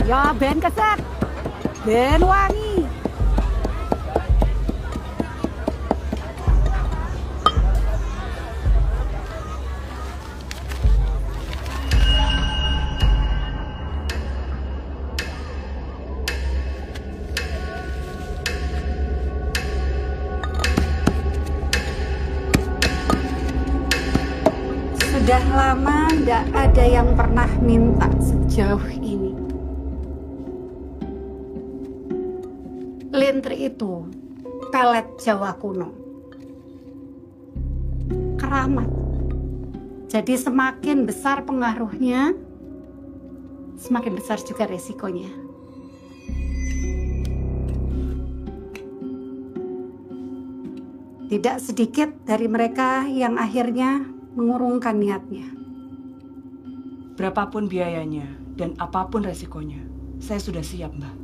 Ya ben keset, ben wangi. Sudah lama tidak ada yang pernah minta sejauh ini. Lintri itu pelet Jawa kuno, keramat. Jadi semakin besar pengaruhnya, semakin besar juga resikonya. Tidak sedikit dari mereka yang akhirnya mengurungkan niatnya. Berapapun biayanya dan apapun resikonya, saya sudah siap, Mbak.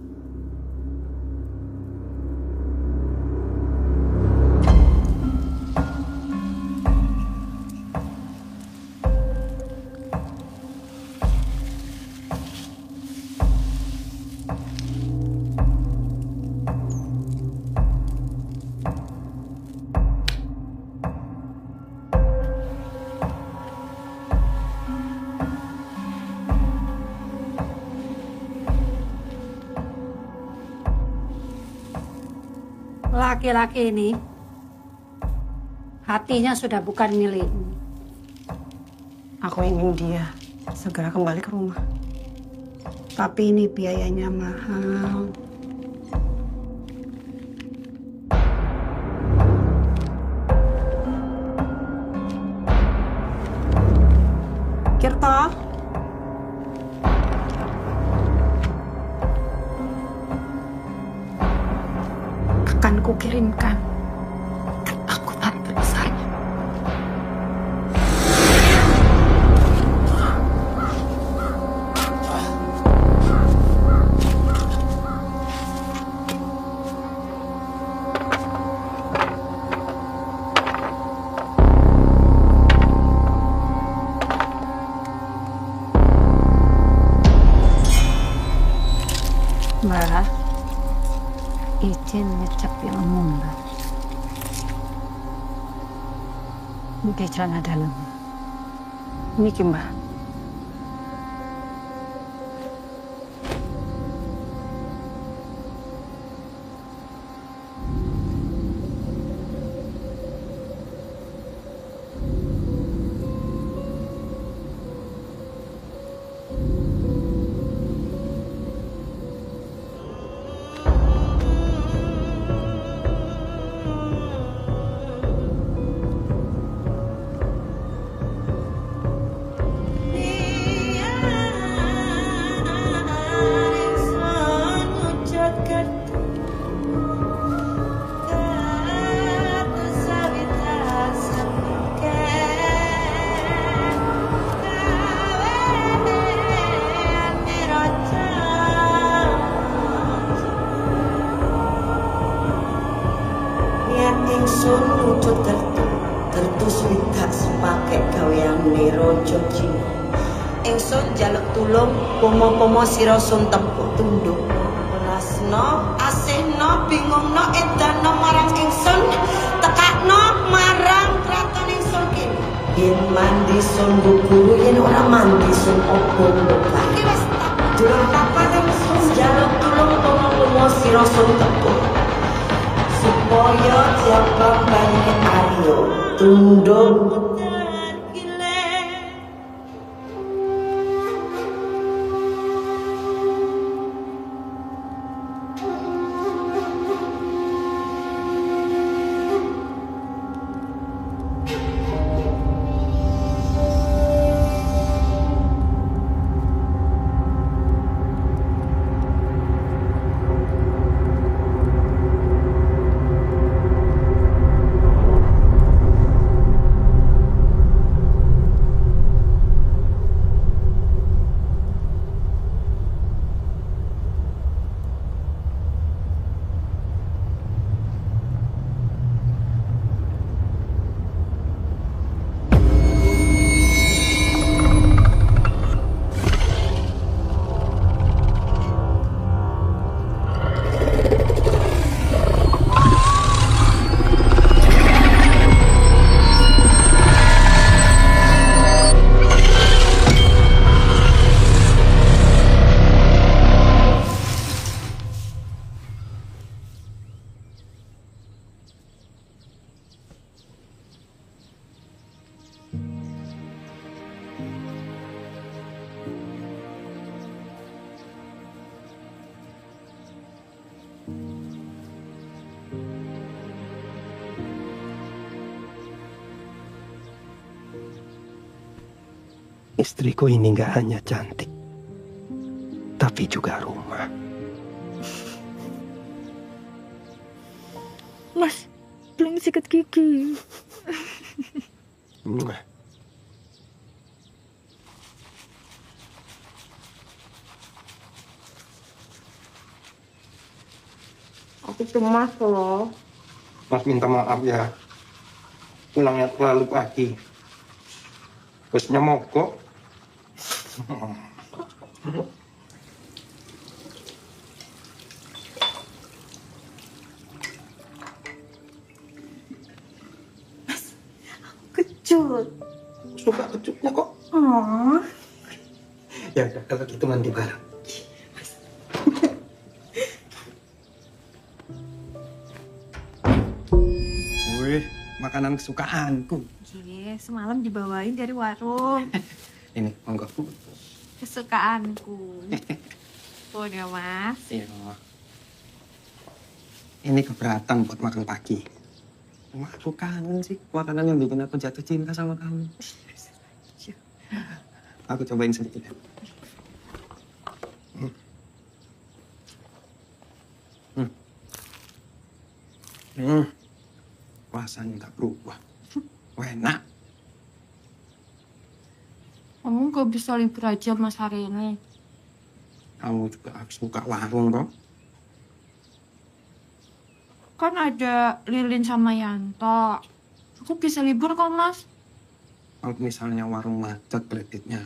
Laki-laki ini hatinya sudah bukan milikmu. Aku ingin dia segera kembali ke rumah. Tapi ini biayanya mahal. Kirto, akan kukirimkan ketakutan terbesarnya. Mbak, izin ngecap ilmu Mbak. Ini celana dalam. Ini Mbak. ingsun jaluk tulung pomo-pomo sira sun tempuh tunduk welasno asihno bingungno edano marang ingsun tekakno marang kraton ingsun kene yen mandi sun guru yen ora mandi sun obon iki wis tak durung kapan ingsun jaluk tulung pomo-pomo sira sun tempuh supaya jabang banyu Aryo tunduk. Istriku ini gak hanya cantik, tapi juga rumah. Mas, belum sikat gigi. Aku cemas loh. Mas minta maaf ya, pulangnya terlalu pagi. Busnya mogok. Kecut. Suka kecutnya kok. Oh. Ya udah, kalau gitu mandi bareng. Wih, makanan kesukaanku. Iya, semalam dibawain dari warung. Ini, monggo. Kesukaanku. Udah, Mas. Iya. Ini keberatan buat makan pagi. Cuma aku kangen sih makanan yang bikin aku jatuh cinta sama kamu. Aku cobain sedikit ya. Rasanya nggak berubah. Enak. Kamu gak bisa libur aja, Mas, hari ini. Kamu juga harus buka warung, toh? Kan ada Lilin sama Yanto. Aku bisa libur kok, Mas. Kalau misalnya warung macet kreditnya,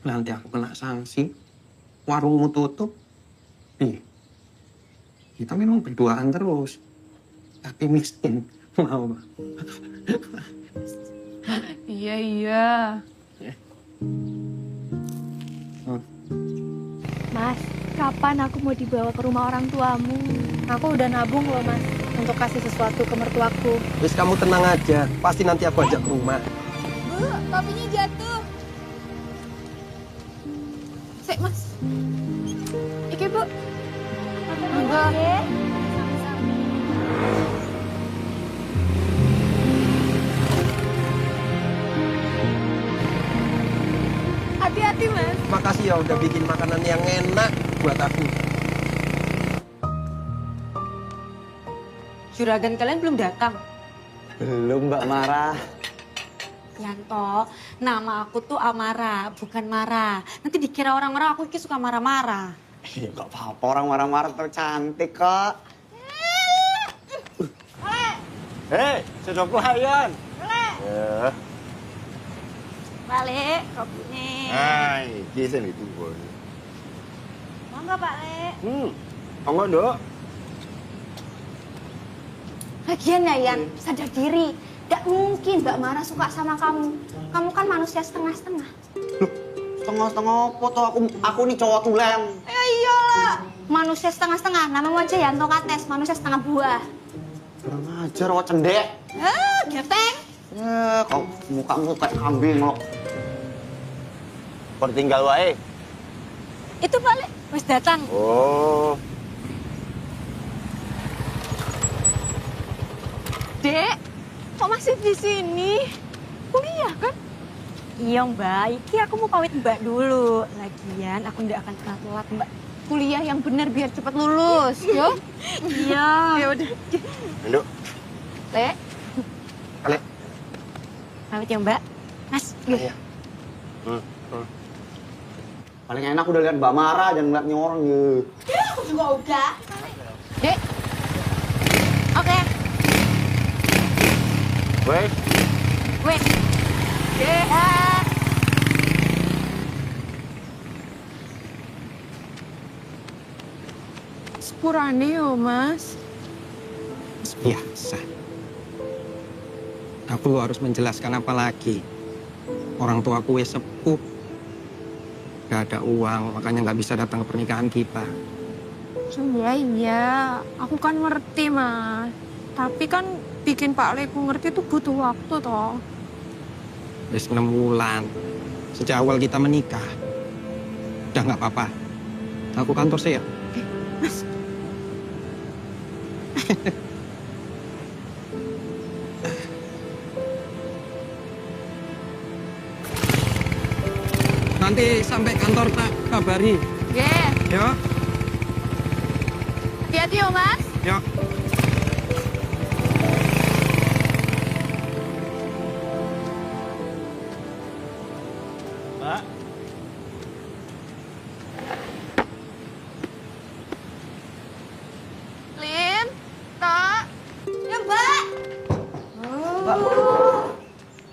nanti aku kena sanksi, warungmu tutup. Kita memang berduaan terus, tapi miskin. Mau? Iya. Mas, kapan aku mau dibawa ke rumah orang tuamu? Aku udah nabung loh, Mas, untuk kasih sesuatu ke mertuaku. Terus kamu tenang aja, pasti nanti aku ajak ke rumah. Bu, kopinya jatuh. Sik, Mas. Iki, Bu. Enggak. Hati-hati, Mas. Makasih ya udah bikin makanan yang enak buat aku. Juragan kalian belum datang? Belum, Mbak Mara. Yanto, nama aku tuh Amara, bukan Mara. Nanti dikira orang-orang aku suka marah-marah. Ya nggak apa-apa, orang marah-marah tuh cantik kok. Hei, sudah pelayan. Ya. Pak Le, kopinya. Hai, kisah itu boy. Monggo Pak Le. Monggo dok. Lagian ya Yan, sadar diri. Gak mungkin Mbak Mara suka sama kamu. Kamu kan manusia setengah-setengah. Setengah-setengah apa tuh aku nih cowok tulen. Iyalah. Manusia setengah-setengah, namamu aja Yanto Kates, manusia setengah buah. Kurang ajar kok cendek. Gepeng. Ya, kok mukamu kayak kambing loh. Kau tinggal wae. Itu Pak Le, wis datang. Oh. Dek, kok masih di sini? Kuliah kan? Iya Mbak, iki aku mau pamit Mbak dulu. Lagian aku nggak akan pernah telat Mbak. Kuliah yang benar biar cepat lulus, yo. Iya. Ya udah. Nduk. Le, Ale. pamit ya Mbak. Mas, yuk. Iya. Paling enak udah lihat Mbak Mara, jangan ngeliat nih orang ya. Aku juga udah. Dek. Oke. Weh. Wait. Dek. Sepurane yo, Mas. Biasa. Aku harus menjelaskan apa lagi. Orang tuaku wes sepuh. Gak ada uang, makanya nggak bisa datang ke pernikahan kita. Iya. Aku kan ngerti, Mas. Tapi kan bikin Pak Leku ngerti itu butuh waktu, toh. Wes 6 bulan. Sejak awal kita menikah. Udah nggak apa-apa. Aku kantor saya. Mas. Nanti sampai kantor tak kabari. Yeah. Yo, Hati-hati yo, Mas. yo. Mbak. Lin, Kak. Ya Mbak.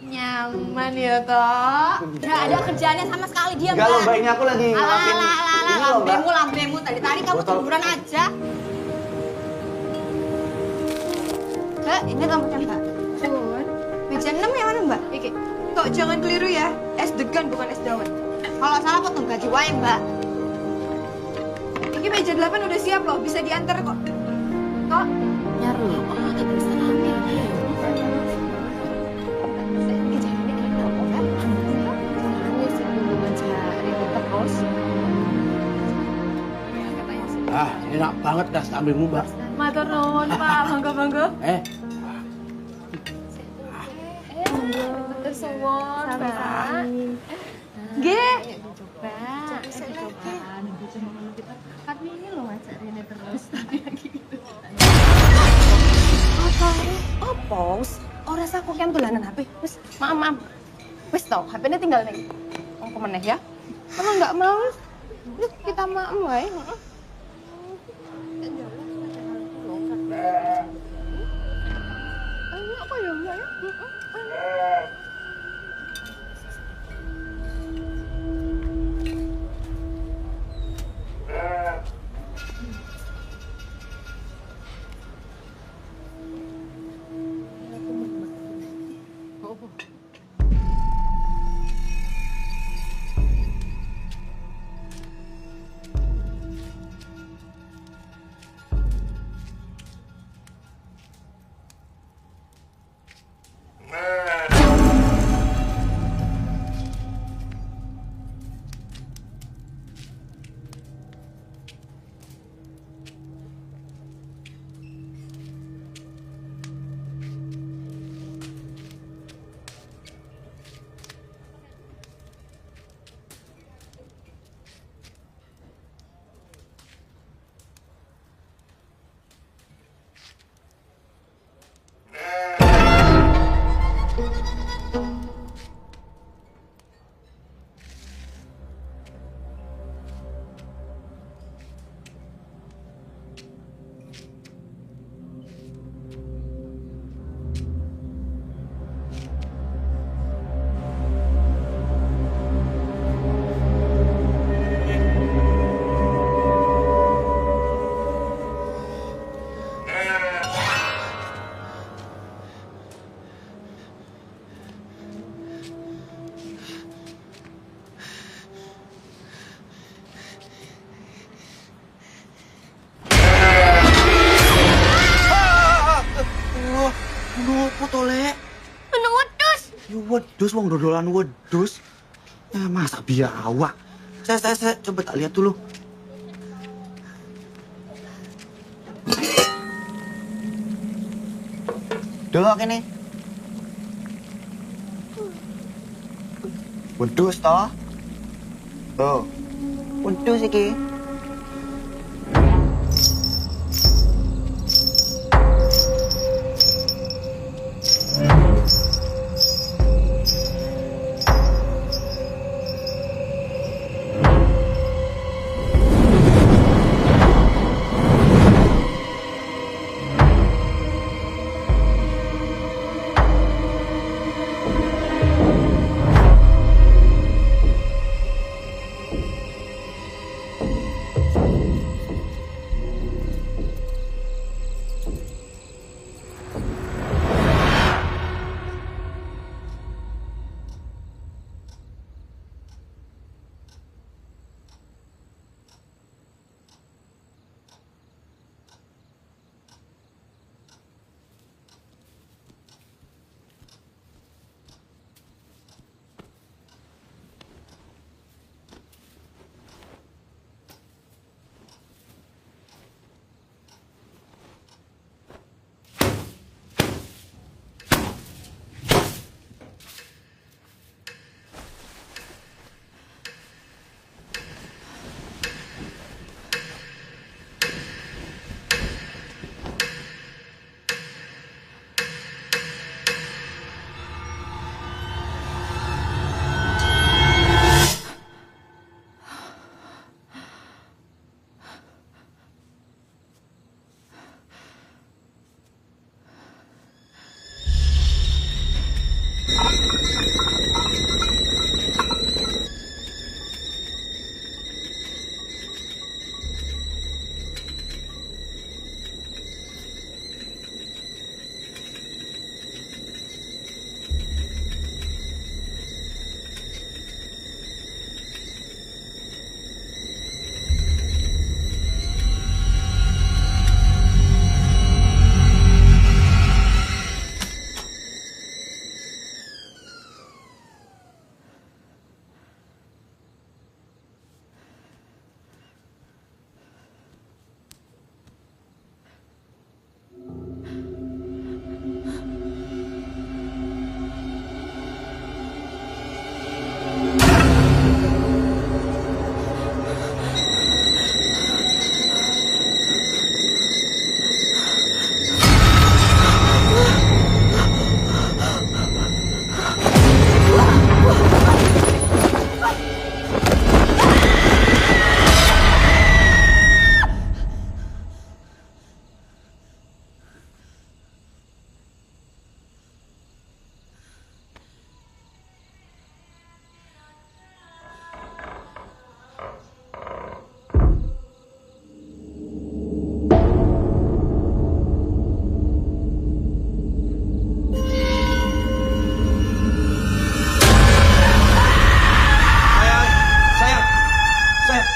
Nyaman ya toh. Gak ada kerjaannya sama sekali dia Enggak Mbak. loh, Mbak, ini aku lagi ngelapin. Ini loh, Mbak. Lambemu. Tadi kamu Botol. tiduran aja. Mbak, ini kamu kan Mbak. Meja 6 yang mana, Mbak? Iki. Kok jangan keliru ya. Es degan bukan es dawet. Kalau salah potong gaji wae Mbak. Iki meja 8 udah siap loh, bisa diantar kok. Kok? Nyaru. Kita bisa ambil. Ah, enak banget dah ambilmu, Mbak. Matur nuwun, Pak. Monggo-monggo. Matur suwun, Pak. Nggih. Coba. Kan ini loh macet ini terus. Apa? Ora saku kan dolanan HP. Wis, maaf. Wis toh, HP-ne tinggal ning. Wong kemeneh ya. Kalau nggak mau, yuk kita maem wae. Ayo apa ya, Mbak ya? Nopo to, Lek? Ana wedhus. Ya wedhus wong dodolan wedhus. Ya masa biawak. Saya coba tak lihat dulu. Delok ini. Wedhus toh? Tuh. Wedhus iki.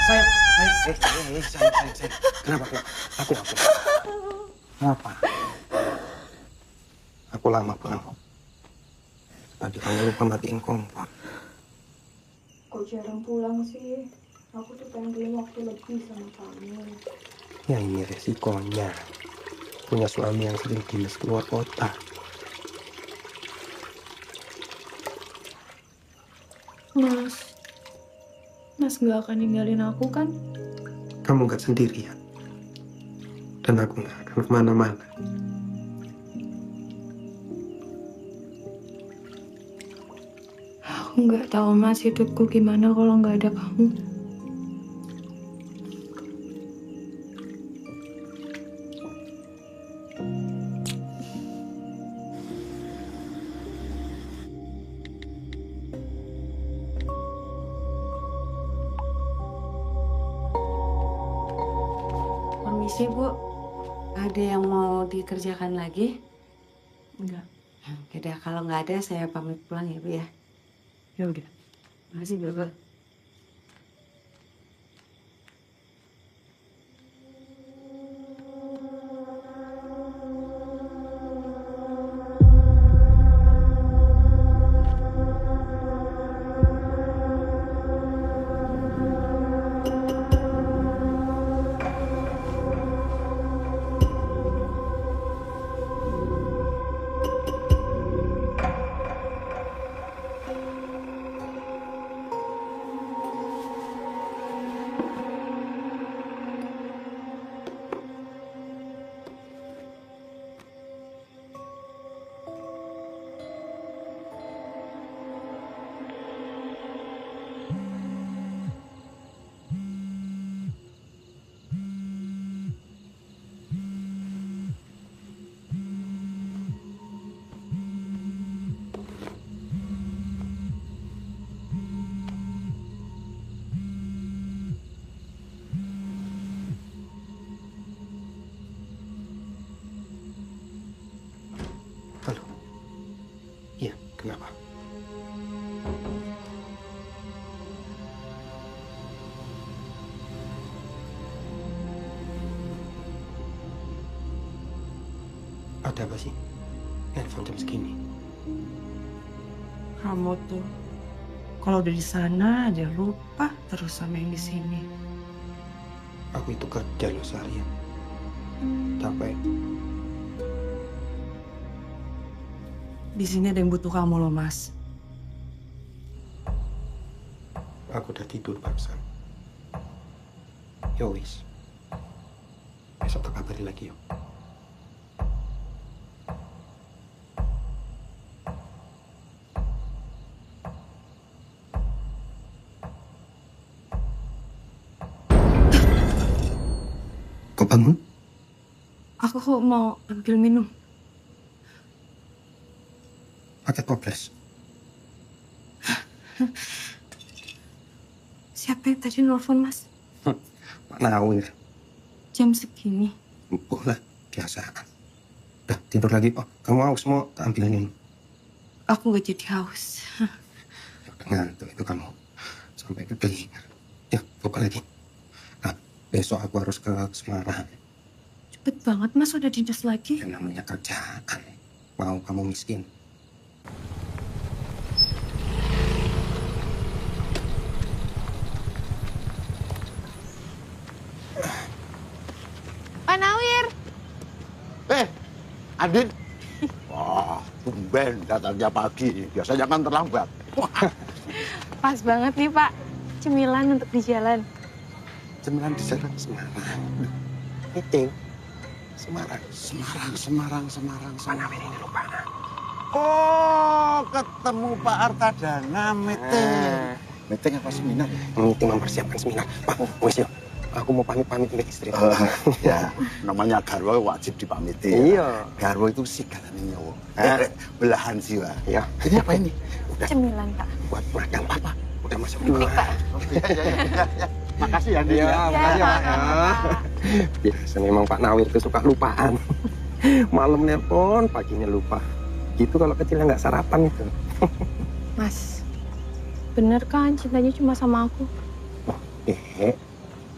Sayang. Kenapa aku? Apa? Aku lama banget. Tadi kamu lupa matiin kompor. Kok jarang pulang sih? Aku tuh pengen waktu lebih sama kamu. Ya ini resikonya. Punya suami yang sering dinas keluar kota. Mas gak akan ninggalin aku kan? Kamu gak sendirian. Dan aku gak akan kemana-mana. Aku gak tahu Mas hidupku gimana kalau gak ada kamu. Permisi Bu, ada yang mau dikerjakan lagi? Enggak. Yaudah, kalau nggak ada saya pamit pulang ya Bu ya. Ya udah. Makasih Bu. Ada apa sih? Handphone jam segini. Kamu tuh kalau udah di sana aja lupa terus sama yang di sini. Aku itu kerja loh seharian. Capek. Di sini ada yang butuh kamu loh, Mas. Aku udah tidur barusan. Yo wis. Besok tak kabari lagi yuk. Kau bangun? Aku kok mau ambil minum. Pakai toples. Siapa yang tadi nelfon, Mas? Pak Nawir. Jam segini. Boleh, biasaan. Udah tidur lagi. Oh, kamu haus mau tak ambilin? Aku gak jadi haus. Udah ngantuk itu kamu. Sampai kegelingan. Ya, buka lagi. Nah, besok aku harus ke Semarang. Cepet banget, Mas. Udah dinas lagi. Yang namanya kerjaan. Mau kamu miskin. Pak Nawir. Adin. Wah, tumben datangnya pagi. Biasanya kan terlambat. Pas banget nih, Pak. Cemilan untuk di jalan. Cemilan di jalan Semarang. Meeting. Semarang. Semarang. Pak Nawir ini lupa. Oh, ketemu Pak Artadana meeting. Meeting apa seminar ya? Meeting mempersiapkan seminar. Pak, wes yuk. Aku mau pamit ke istri. Ya, namanya garwa wajib dipamiti. Iya. Garwa itu sigalane nyawa. Belahan jiwa. Iya. Ini apa ini? Udah. Cemilan, Pak. Buat makan, Pak. Udah masuk dulu. Pak. Ya. Makasih ya, Din. Iya, Ya. makasih ya, Pak. Biasa memang Pak Nawir itu suka lupaan. Malam nelpon, paginya lupa. Gitu kalau kecilnya nggak sarapan itu. Mas, bener kan cintanya cuma sama aku?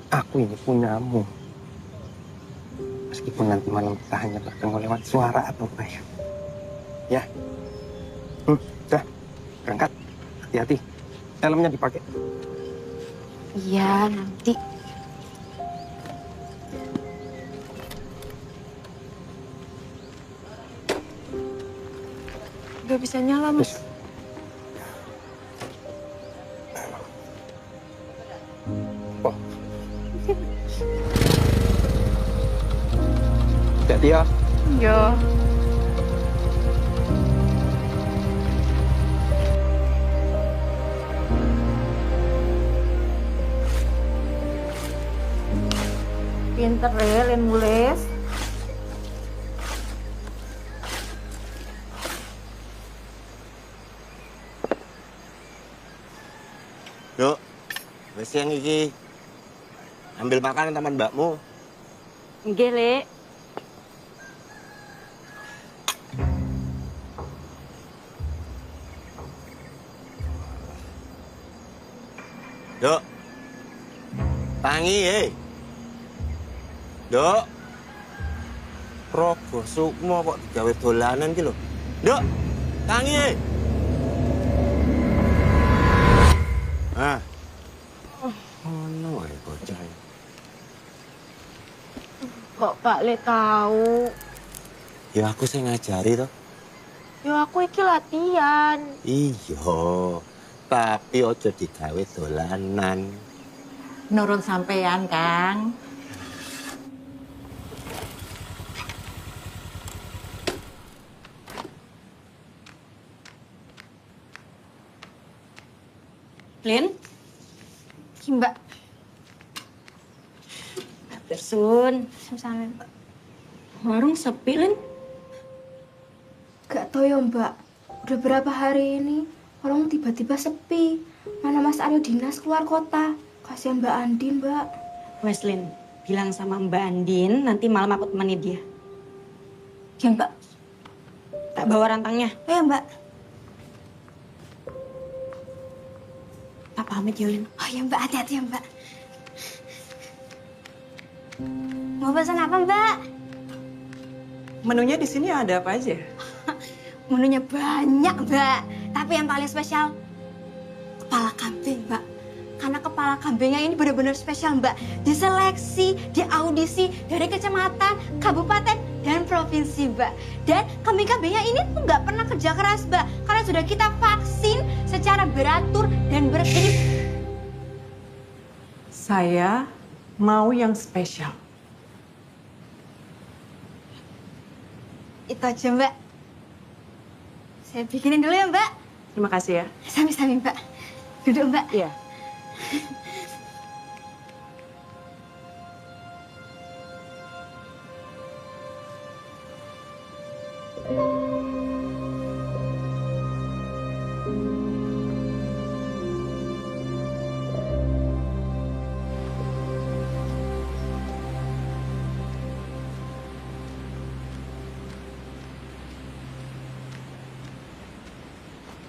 Aku ini punyamu. Meskipun nanti malam kita hanya bertemu lewat suara atau bayang. Ya. Dah, berangkat. Hati-hati. Helmnya dipakai. Iya, nanti. Gak bisa nyala, Mas. Oh. Hati-hati ya. Iya. Pinter ya, Len nulis. Yuk, wis yang iki. Ambil makanan teman mbakmu. Nggih, Lek. Dok. Tangi, Dok. Rogo Sukmo kok digawe dolanan ki lho. Dok. Tangi, Ah. Ono wae bocah. Kok Pak Le tahu? Ya aku sing ngajari toh. Ya aku iki latihan. Iya. Tapi ojo digawe dolanan. Nurun sampean, Kang. Lin? Ki, Mbak. Bersun. Sama-sama, Mbak. Warung sepi, Lin. Gak tau ya Mbak, udah berapa hari ini warung tiba-tiba sepi. Mana Mas Aryo dinas keluar kota. Kasihan Mbak Andin, Mbak. Wes, Lin, bilang sama Mbak Andin, nanti malam aku temani dia. Ya Mbak. Tak bawa rantangnya. Ya Mbak. Tak pamit ya, Lin. Oh ya Mbak, hati-hati ya Mbak. Mau pesan apa Mbak? Menunya di sini ada apa aja? Menunya banyak, Mbak. Tapi yang paling spesial, kepala kambing, Mbak. Karena kepala kambingnya ini benar-benar spesial, Mbak. Diseleksi, diaudisi dari kecamatan, kabupaten, dan provinsi, Mbak. Dan kambing-kambingnya ini tuh nggak pernah kerja keras, Mbak. Karena sudah kita vaksin secara beratur dan berkedip. Saya mau yang spesial. Itu aja, Mbak. Saya bikinin dulu ya, Mbak. Terima kasih ya. Sami-sami, Mbak. Duduk, Mbak. Iya.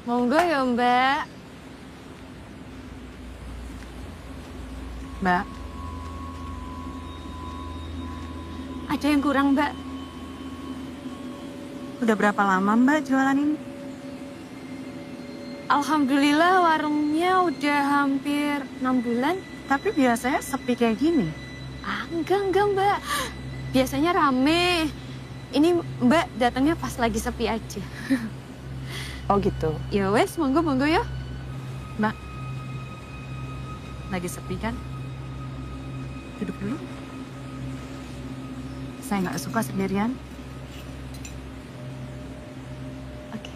Monggo ya, Mbak. Mbak, Ada yang kurang, Mbak? udah berapa lama Mbak jualan ini? Alhamdulillah warungnya udah hampir 6 bulan. Tapi biasanya sepi kayak gini. Enggak, Mbak. Biasanya rame. Ini Mbak datangnya pas lagi sepi aja. Oh gitu. Ya wes, monggo ya. Mbak, lagi sepi kan? Duduk dulu. Saya nggak suka sendirian. Oke.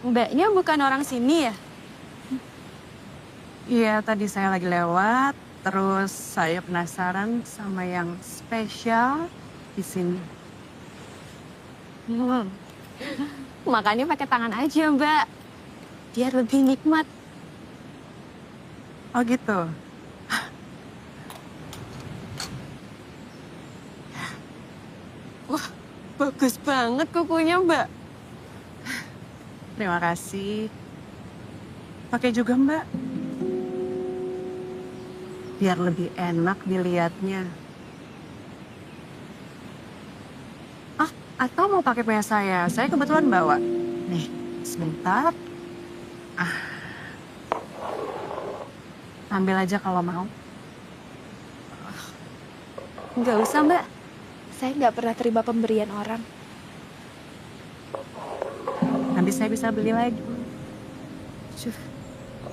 Mbaknya bukan orang sini ya? Iya, tadi saya lagi lewat, terus saya penasaran sama yang spesial di sini. Makannya pakai tangan aja, Mbak. Biar lebih nikmat. Oh gitu. Wah, bagus banget kukunya, Mbak. Terima kasih. Pakai juga Mbak. Biar lebih enak dilihatnya. Atau mau pakai punya saya? Saya kebetulan bawa. Nih, sebentar. Ambil aja kalau mau. Nggak usah, Mbak. Saya nggak pernah terima pemberian orang. Nanti saya bisa beli lagi.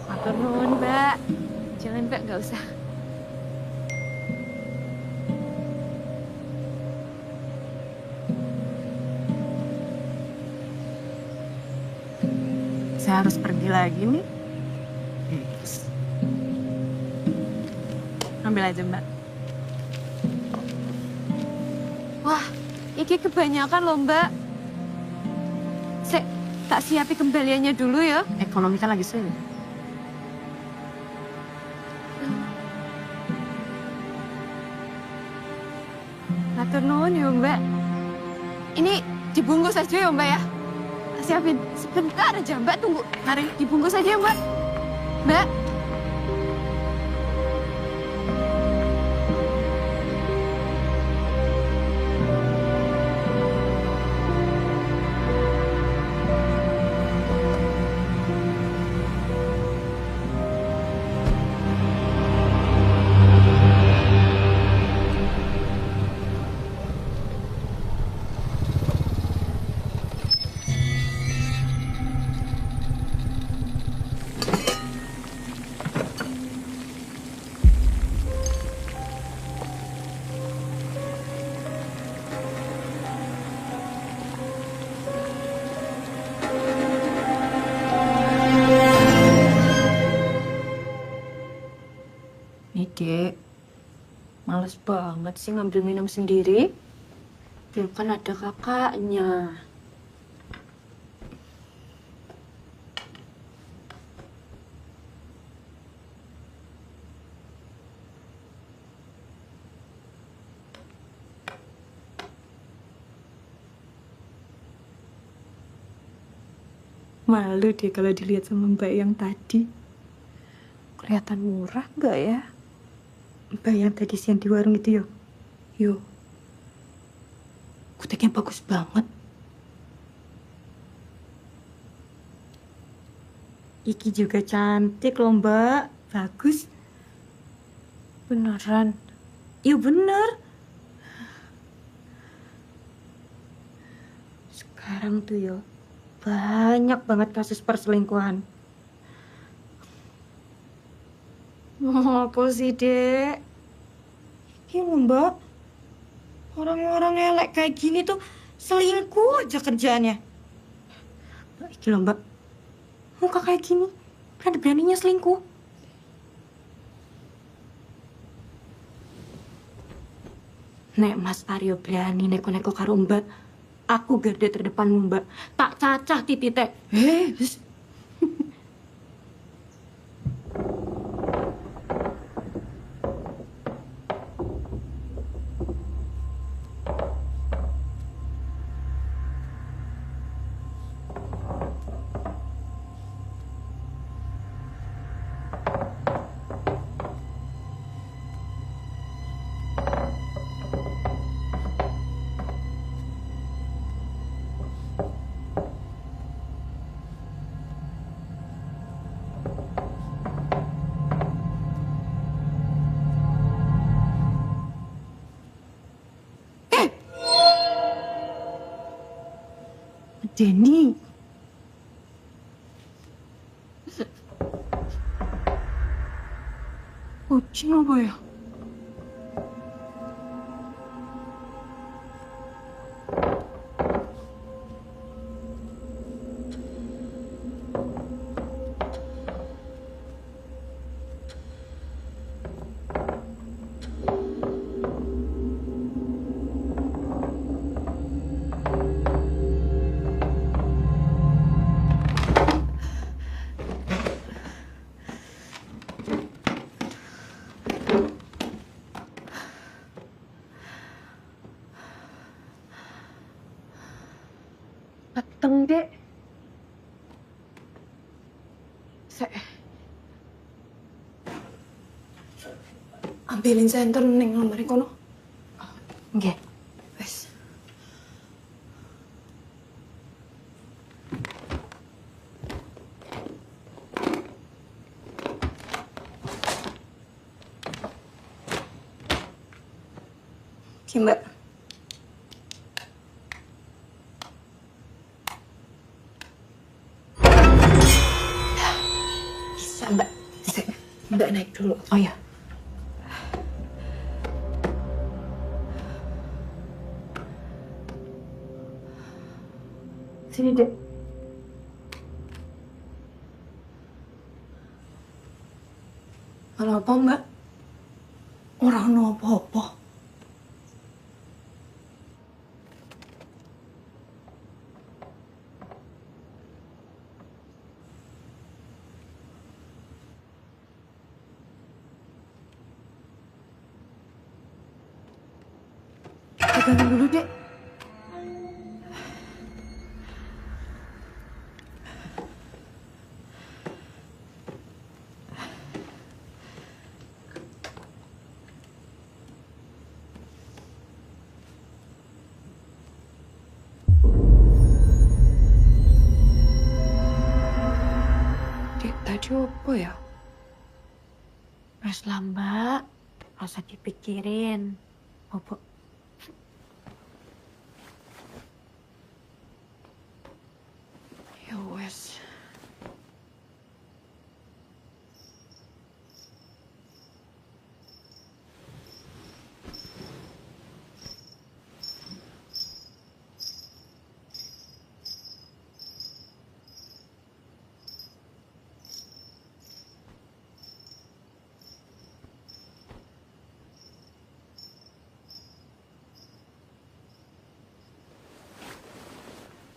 Matur nuwun, Mbak. Jangan, Mbak, nggak usah. Saya harus pergi lagi nih. Ambil aja Mbak. Wah, ini kebanyakan loh, Mbak. Saya tak siapi kembaliannya dulu ya. Ekonomi kan lagi sulit. Matur nuwun ya, Mbak. Ini dibungkus aja ya, Mbak ya. Siapin sebentar aja, Mbak. Tunggu. Mari dibungkus aja, Mbak. Mbak. Dek, males banget sih ngambil minum sendiri. Ya kan ada kakaknya. Malu deh kalau dilihat sama Mbak yang tadi. Kelihatan murah nggak ya? Mbak yang tadi siang di warung itu yo. Yo. Kuteknya bagus banget. Iki juga cantik loh Mbak. Bagus. Beneran? Iya bener. Sekarang tuh yo, banyak banget kasus perselingkuhan. Apa sih, Dek? Iya loh, Mbak. Orang-orang elek kayak gini tuh selingkuh aja kerjaannya. Mbak, iki loh, Mbak. Muka kayak gini, berani-beraninya selingkuh. Nek Mas Aryo berani neko-neko karo Mbak, aku garda terdepanmu Mbak. Tak cacah titik. Denny. Kucing apa ya? Peteng, Dek. Ambilin senter ning lemari kono. Nggih. Wes. Ki, Mbak. Bisa, Mbak. Mbak naik dulu. Oh ya. Sini, Dek. Halo apa, Mbak? Orang apa-apa. Pegangin dulu, Dek. Dek, tadi apa ya? Wes lah, Mbak. Rasa dipikirin. Apa? Ya wes.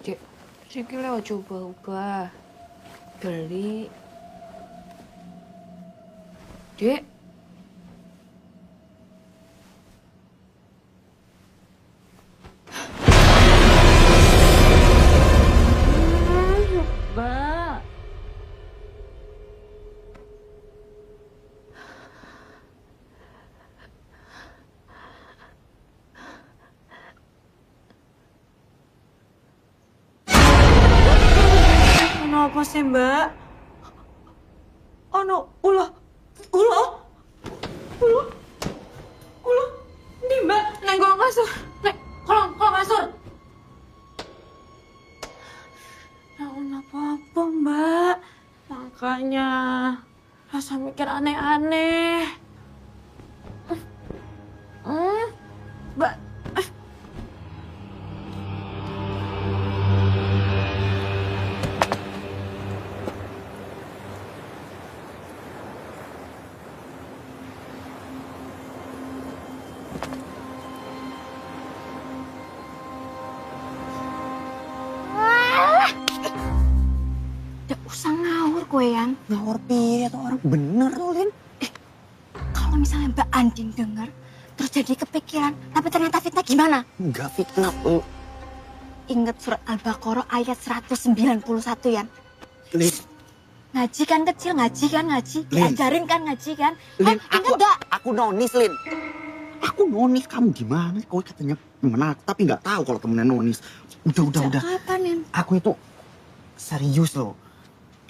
Dek, sikile aja ubah-ubah. Beli. Dek. Mbak. Mas Mbak. Ono ulah. Ini Mbak. Neng golong kasur. Neng, kolong kasur. Ya apa-apa Mbak. Makanya rasa mikir aneh-aneh. Mbak. Nggak usah ngawur kowe yang. Ngawur piye atau orang bener tuh, Lin? Kalau misalnya Mbak Andin denger, terus jadi kepikiran, tapi ternyata fitnah gimana? Enggak fitnah. Ingat surat Al-Baqarah ayat 191 ya. Lin, Ngaji kan kecil, ngaji. Lin. Diajarin kan ngaji kan. Lin, Ingat nggak? aku nonis, Lin. Aku nonis, kamu gimana? Kau katanya temen aku, tapi nggak tahu kalau temennya nonis. Udah. Kapan, Nen? Aku itu serius loh.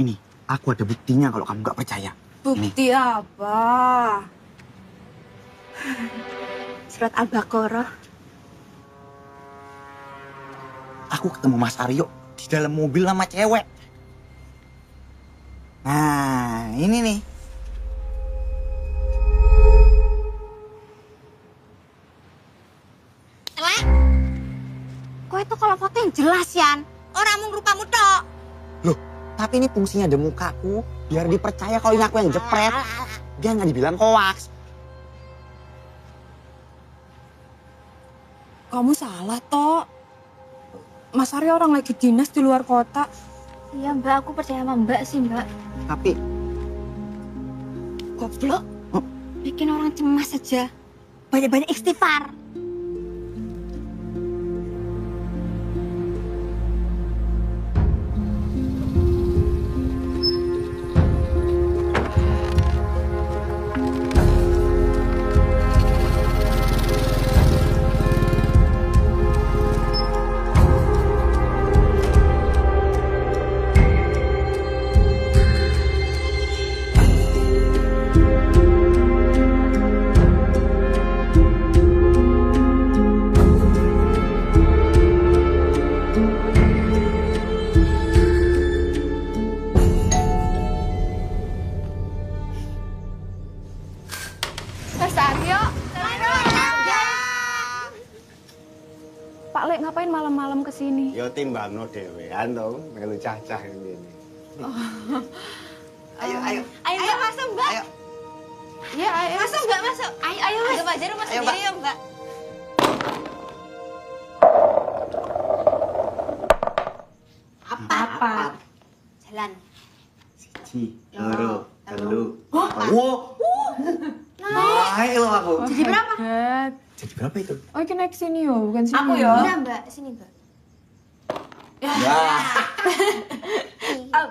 Ini, aku ada buktinya kalau kamu nggak percaya. Bukti apa? Surat Al-Baqarah. Aku ketemu Mas Aryo di dalam mobil sama cewek. Nah, ini nih. Kok itu kalau foto yang jelas, Yan? Orang mau rupamu tok. Loh, tapi ini fungsinya ada mukaku. Biar dipercaya kalau ini aku yang jepret. Dia nggak dibilang hoax. Kamu salah, Tok. Mas Aryo orang lagi dinas di luar kota. Iya, Mbak. Aku percaya sama Mbak sih, Mbak. Tapi, Goblok. Bikin orang cemas saja. Banyak-banyak istighfar. Mas Aryo. Pak Lek ngapain malam-malam kesini? Ya timbangno dhewean to, melu cacah ngene. Ayo masuk Mbak. Ayo. Ya ayo. Masuk Mbak, masuk. Ayo Mas. Mbak Jarum masuk sendiri ya Mbak. Apa? Jalan. siji, loro, telu. Wow. Naik loh aku. Jadi berapa? Jadi berapa itu? Oh, ini naik sini yo, bukan sini. Aku yo. Iya, Mbak. Sini, Mbak. Ya.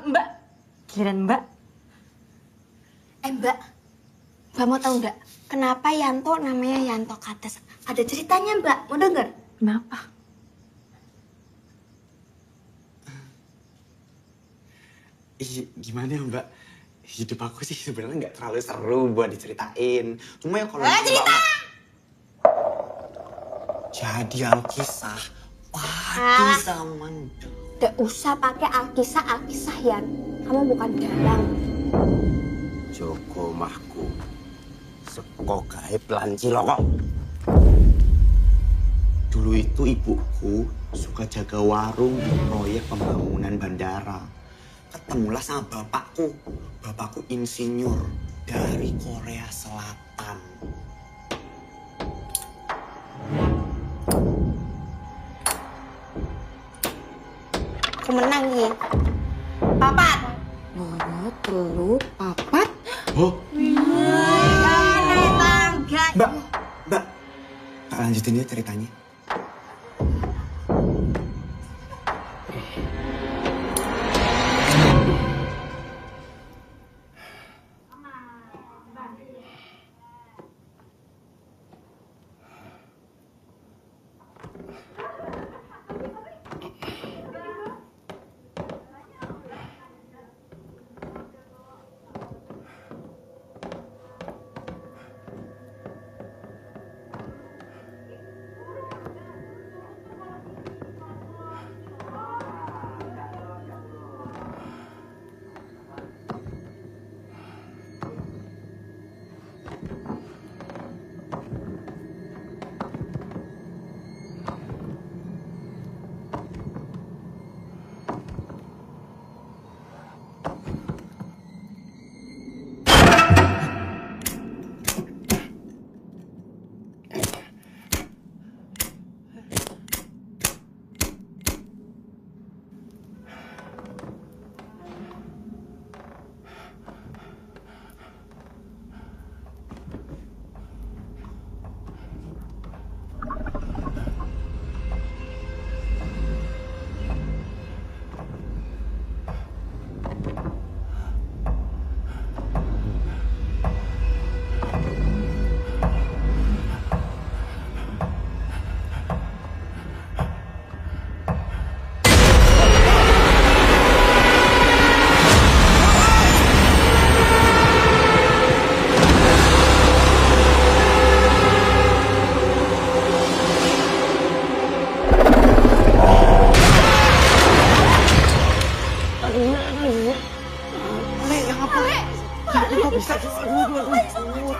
Mbak. Kirain Mbak. Mbak. Mbak mau tahu nggak? Kenapa Yanto namanya Yanto Kates? Ada ceritanya, Mbak. Mau denger? Kenapa? Gimana ya Mbak? Hidup aku sih sebenarnya nggak terlalu seru buat diceritain. Cuma ya kalau cerita! Jadi Alkisah. Padi zaman. Nggak usah pakai Alkisah Yan. Kamu bukan dalang. Joko mahku. Seko gawe plan ciloko. Dulu itu ibuku suka jaga warung di proyek pembangunan bandara. Ketemulah sama bapakku. Bapakku insinyur dari Korea Selatan. Aku menang nih. Papat. Loro, telu, papat. Oh, Tangga. Mbak. Tak lanjutin ya ceritanya.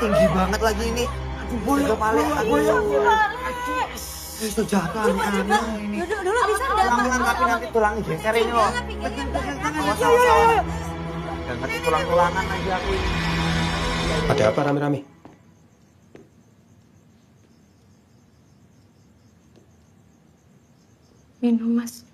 tinggi banget lagi ini. Aduh, balik aku ya. Itu jatuh anak ini. Dulu bisa enggak? Pelan-pelan tapi nanti tulangnya geser ini loh. Gak ngerti tulang-tulangan lagi aku ini. Ada apa rame-rame? Minum, Mas.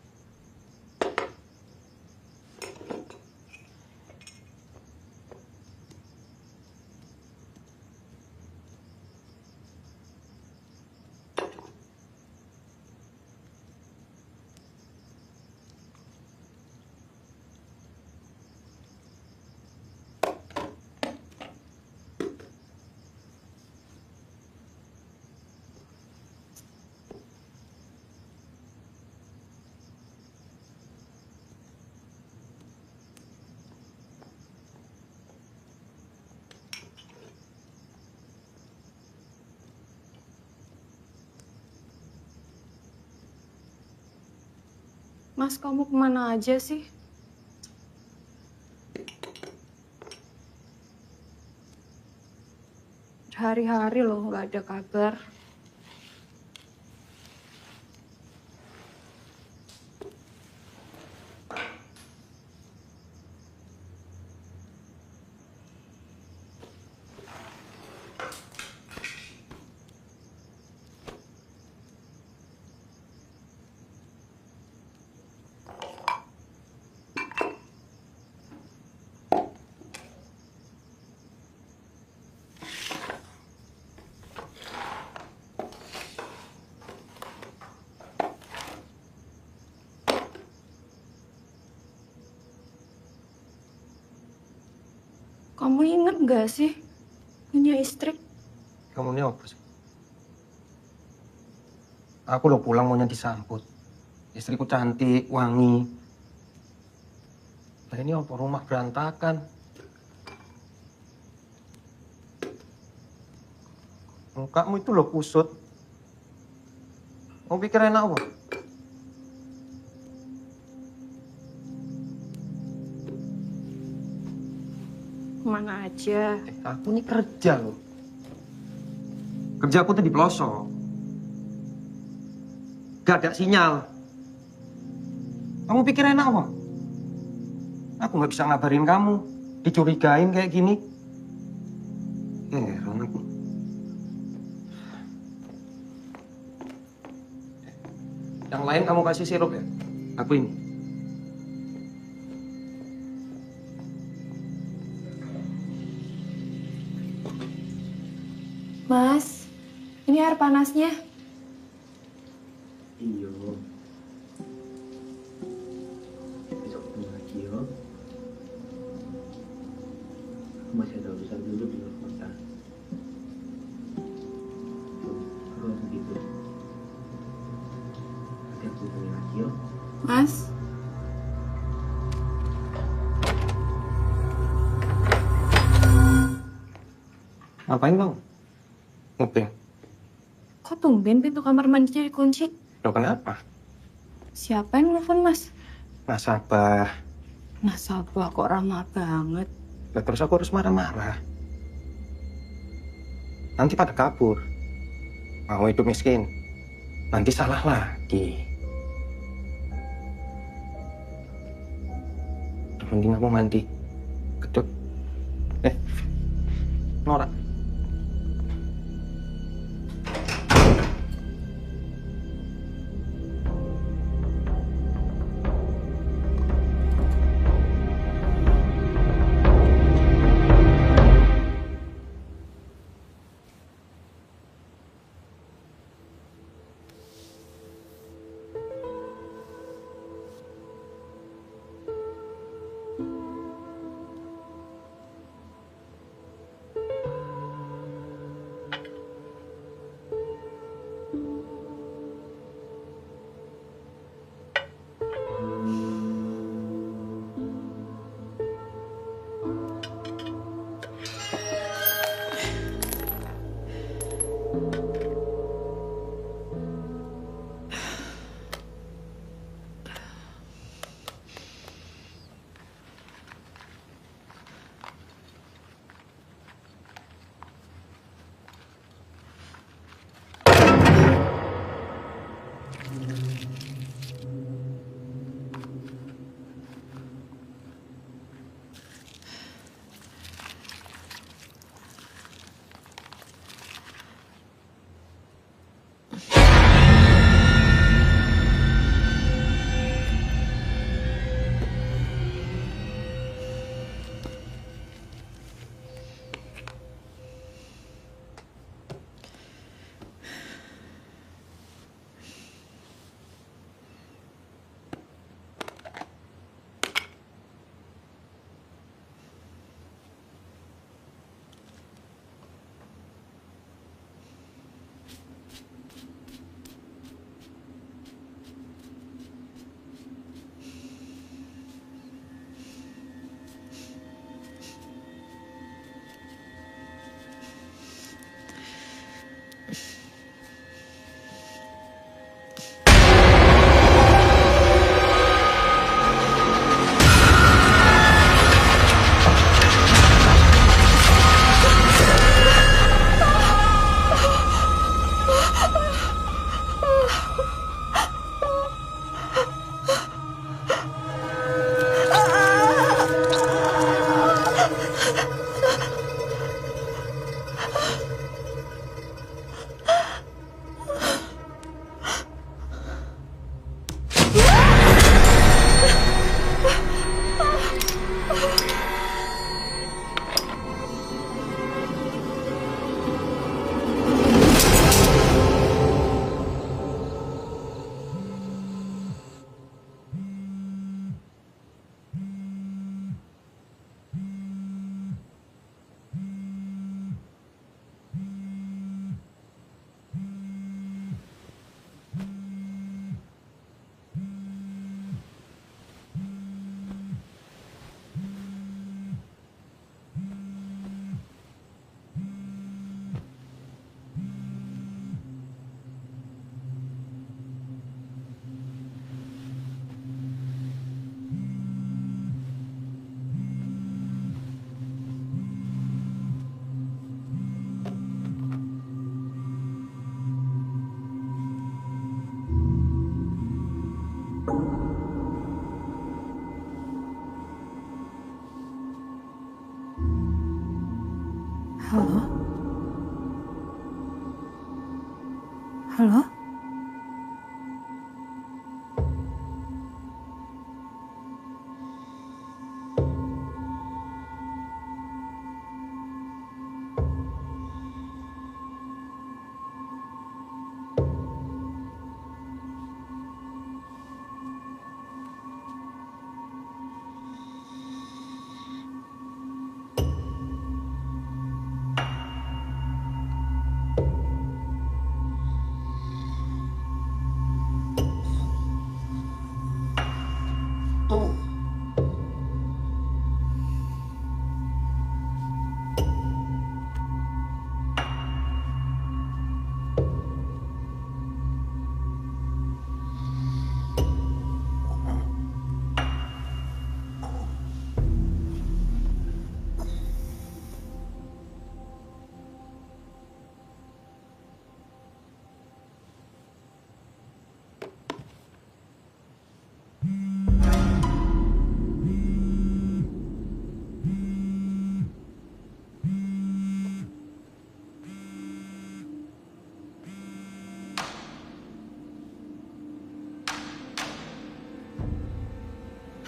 Mas, kamu kemana aja sih? Hari-hari loh nggak ada kabar. Kamu inget gak sih punya istri? Kamu ini apa sih? Aku lo pulang maunya disambut. Istriku cantik, wangi. Nah ini apa rumah berantakan? Mukamu itu lo kusut. Mau pikir enak apa? Kemana aja? Aku ini kerja loh. Kerjaku tuh di pelosok. Gak ada sinyal. Kamu pikir enak apa? Aku nggak bisa ngabarin kamu. Dicurigain kayak gini. Heran aku. Yang lain kamu kasih sirup ya? Aku ini. Mas, ini air panasnya. Iya. Besok ketemu lagi ya. Aku masih ada urusan dulu di luar kota. Aku langsung gitu. Nanti aku hubungi lagi ya. Mas, Ngapain bang? Nguping. kok tumben pintu kamar mandinya dikunci? Lo kenapa? Siapa yang nelfon, Mas? Nasabah. Nasabah kok ramah banget. Lah terus aku harus marah-marah. Nanti pada kabur. Mau hidup miskin. Nanti salah lagi. Mending aku mandi. Kedut. Nora.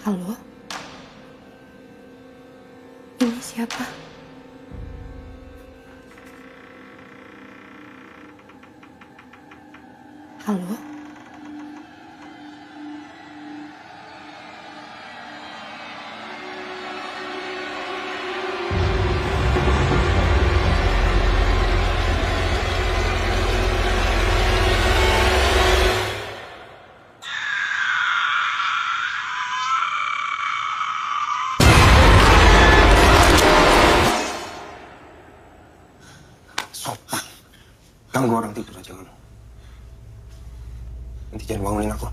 Halo? Ini siapa? Halo? Sopan. Ganggu orang tidur aja kamu. Nanti jangan bangunin aku.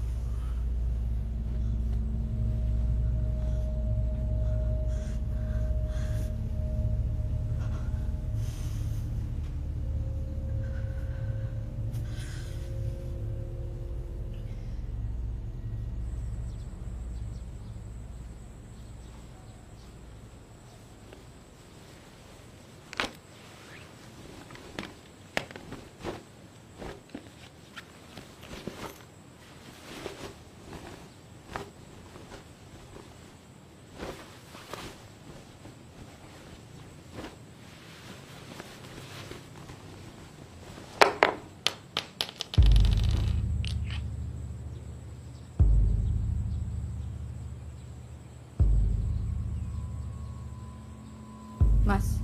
Mas.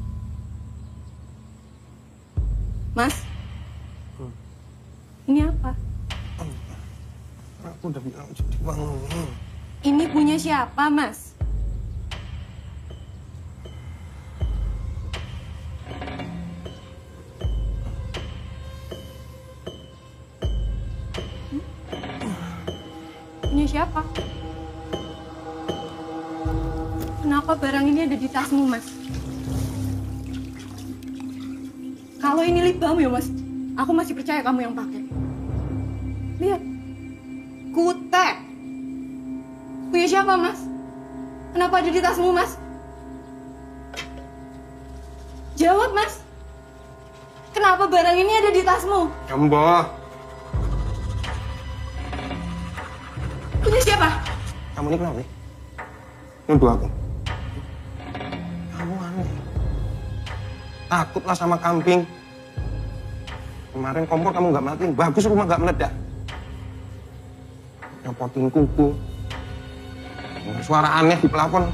Mas. Ini apa? Aku udah bilang jadi bangun. Ini punya siapa, Mas? Punya siapa? Kenapa barang ini ada di tasmu, Mas? Kalau ini lip balm ya, Mas, aku masih percaya kamu yang pakai. Lihat. Kutek. Punya siapa, Mas? Kenapa ada di tasmu, Mas? Jawab, Mas. Kenapa barang ini ada di tasmu? Mbak. Punya siapa? Kamu ini kenapa nih? Nuduh aku. Kamu aneh. Takutlah sama kambing. Kemarin kompor kamu nggak matiin, bagus rumah nggak meledak. Nyopotin kuku. Suara aneh di pelafon.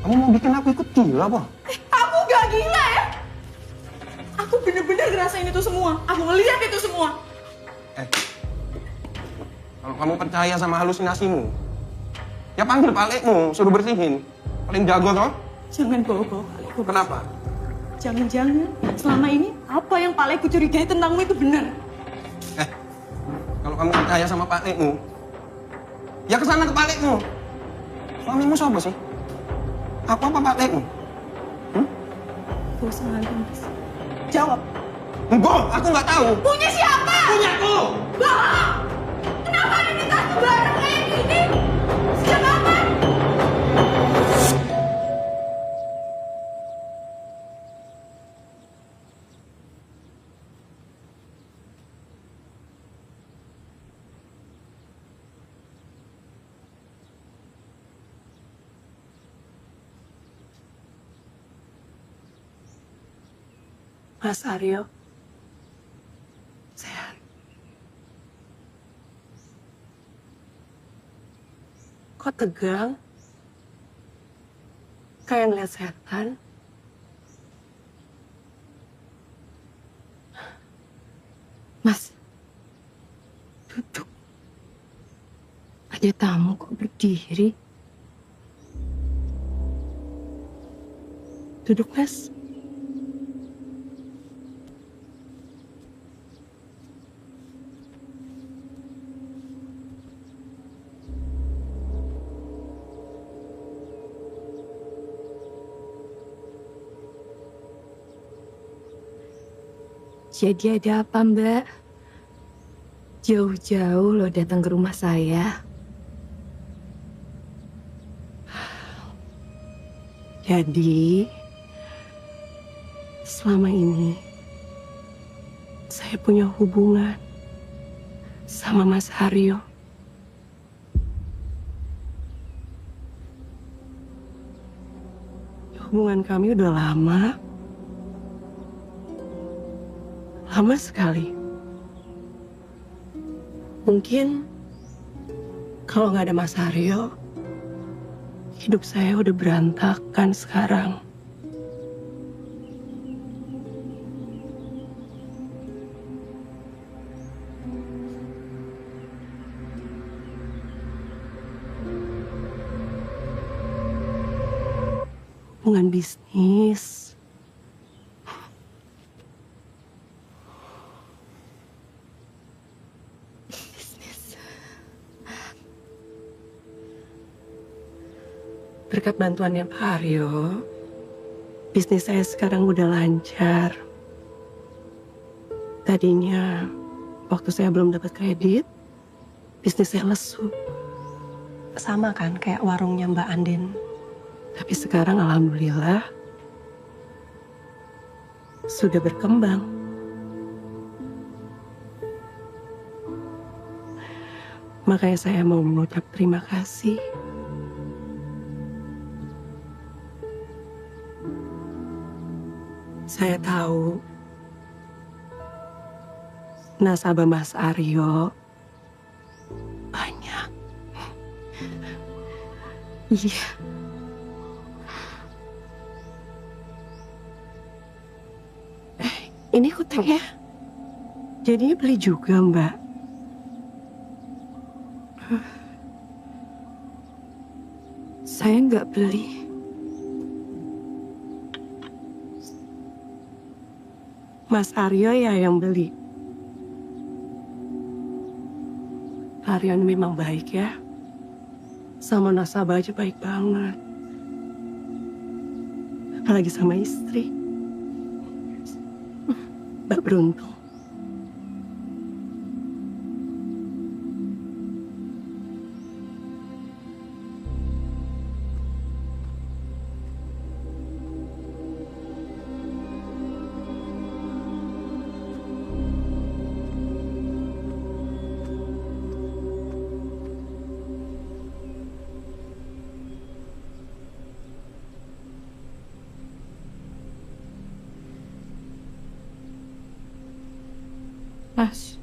Kamu mau bikin aku ikut gila, apa? Aku gak gila ya? Aku bener-bener ngerasain itu semua. Aku ngeliat itu semua. Kalau kamu percaya sama halusinasimu, ya panggil palekmu, suruh bersihin. Paling jago toh? Jangan bawa-bawa palekku. Kenapa? Jangan-jangan selama ini apa yang palekku curigai tentangmu itu benar. Kalau kamu percaya sama palekmu, ya kesana ke palekmu. Suamimu siapa sih? Aku apa palekmu? Gak usah lagi, Mas. Jawab. Enggak, aku nggak tahu. Punya siapa? Punyaku. Bohong! Kenapa ada di tasmu barang kayak gini? Sejak kapan? Mas Aryo, sehat. Kok tegang? Kayak ngeliat setan. Mas, duduk. Ada tamu kok berdiri. Duduk, Mas. Jadi ada apa, Mbak? Jauh-jauh lo datang ke rumah saya. Jadi, selama ini saya punya hubungan sama Mas Haryo. Hubungan kami udah lama. Lama sekali. Mungkin kalau nggak ada Mas Aryo, hidup saya udah berantakan sekarang. Hubungan bisnis. Berkat bantuannya Pak Aryo, bisnis saya sekarang udah lancar. Tadinya, waktu saya belum dapat kredit, bisnis saya lesu. Sama kan kayak warungnya Mbak Andin. Tapi sekarang alhamdulillah sudah berkembang. Makanya saya mau mengucap terima kasih. Saya tahu nasabah Mas Aryo banyak. Iya. Ini kutengnya. Jadinya beli juga, Mbak. Saya nggak beli. Mas Aryo ya yang beli. Aryo ini memang baik ya. Sama nasabah aja baik banget. Apalagi sama istri. Mbak beruntung. Mas,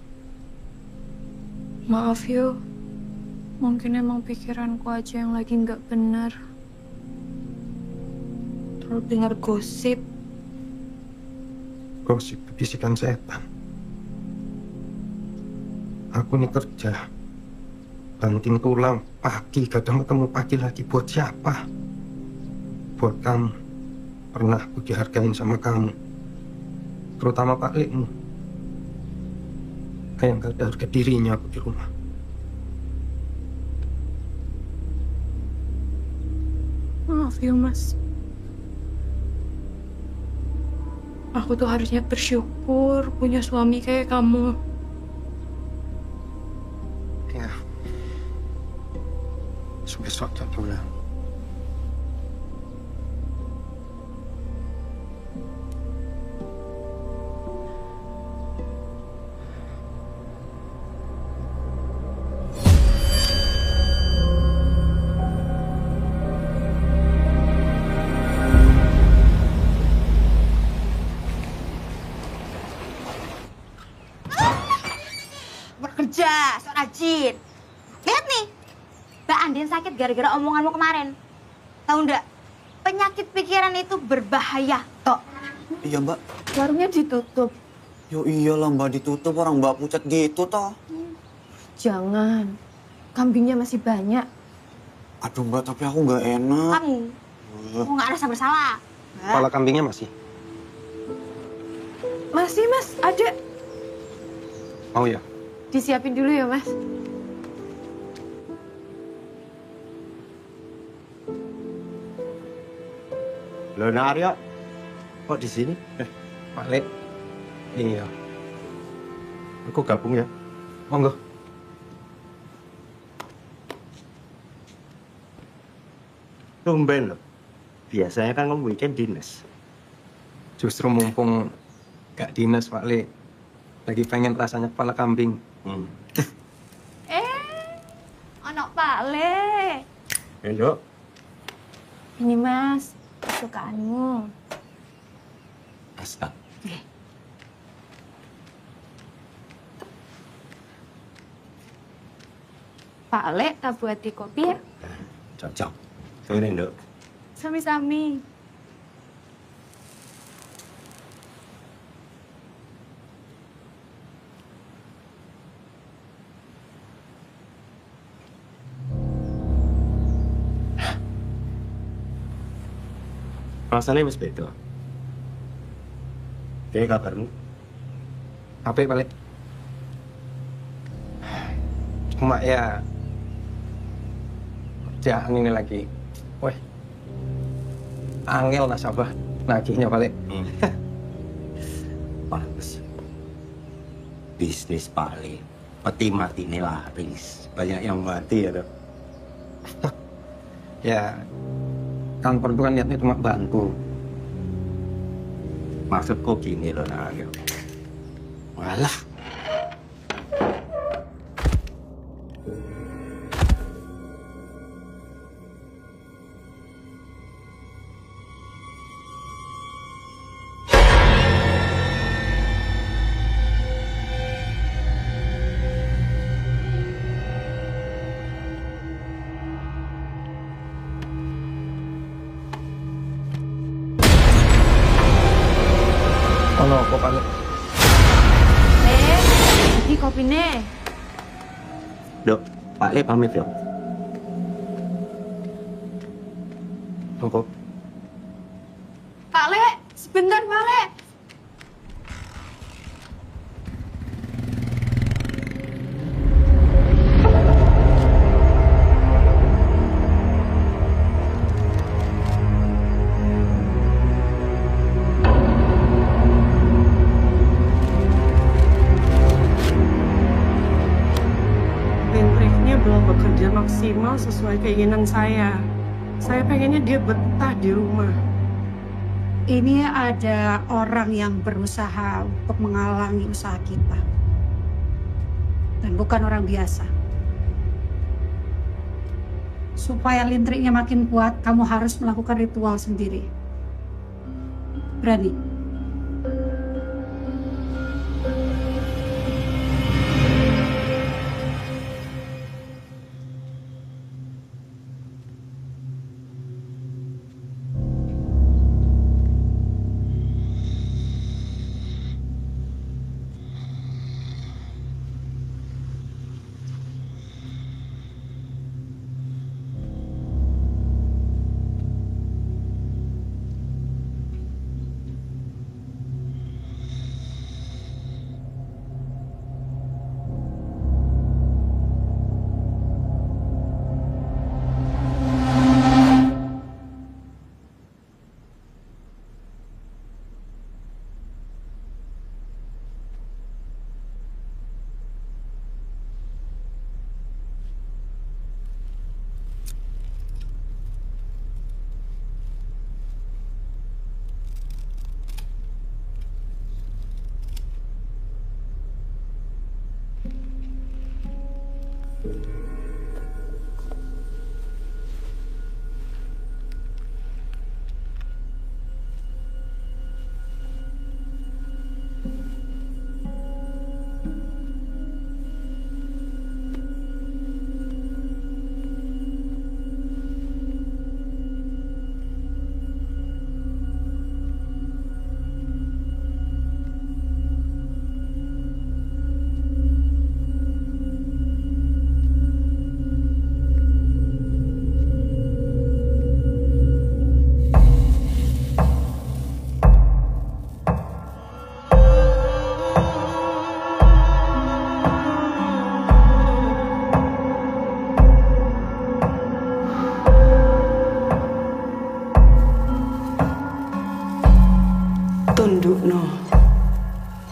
maaf yo. Mungkin emang pikiranku aja yang lagi nggak benar. Terlalu dengar gosip. Gosip itu bisikan setan. Aku nih kerja, banting tulang pagi, kadang ketemu pagi lagi. Buat siapa? Buat kamu. Pernah aku dihargain sama kamu, terutama Pak Lekmu. Kayak nggak ada harga dirinya aku di rumah. Maaf ya Mas. Aku tuh harusnya bersyukur punya suami kayak kamu. Ya. Besok tak pulang. Bekerja, sok rajin. Lihat nih, Mbak Andin sakit gara-gara omonganmu kemarin. Tahu nggak? Penyakit pikiran itu berbahaya, Tok. Iya, Mbak. Warungnya ditutup. Yo iyalah Mbak, ditutup, orang Mbak pucat gitu toh. Jangan. Kambingnya masih banyak. Aduh Mbak, tapi aku nggak enak. Kamu nggak rasa bersalah. Kepala kambingnya masih? Masih, Mas. Ada. Mau ya? Disiapin dulu ya, Mas. Loh, Aryo, kok di sini? Pak Lek. Iya. Aku gabung ya. Monggo. Tumben loh. Biasanya kan kamu weekend dinas. Justru mumpung gak dinas Pak Lek, lagi pengen rasanya kepala kambing. Anak Pak Le. Ayo. Ini, Mas. kesukaanmu. Aska. Pak Le, tak buat di kopi ya? Cocok. Sore, Nduk. Sami-sami. Rasanya wis beda. Kayak kabarmu? Apa balik? Cuma ya kerjaan ini lagi, weh, angel nasabah nagihnya balik. Pantes. Bisnis paling peti mati ini laris. Banyak yang mati ya, Dok. Ya, kantor itu kan niatnya cuma bantu. Maksudku gini loh, Nagel. Walah. Ono kok balik? Ini kopinya. Dok, Pak Le pamit ya. Tunggu. Pak Le, sebentar Pak Le. Listriknya belum bekerja maksimal sesuai keinginan saya. Saya pengennya dia betah di rumah. Ini ada orang yang berusaha untuk menghalangi usaha kita. Dan bukan orang biasa. Supaya listriknya makin kuat, kamu harus melakukan ritual sendiri. Berani? Tundukno,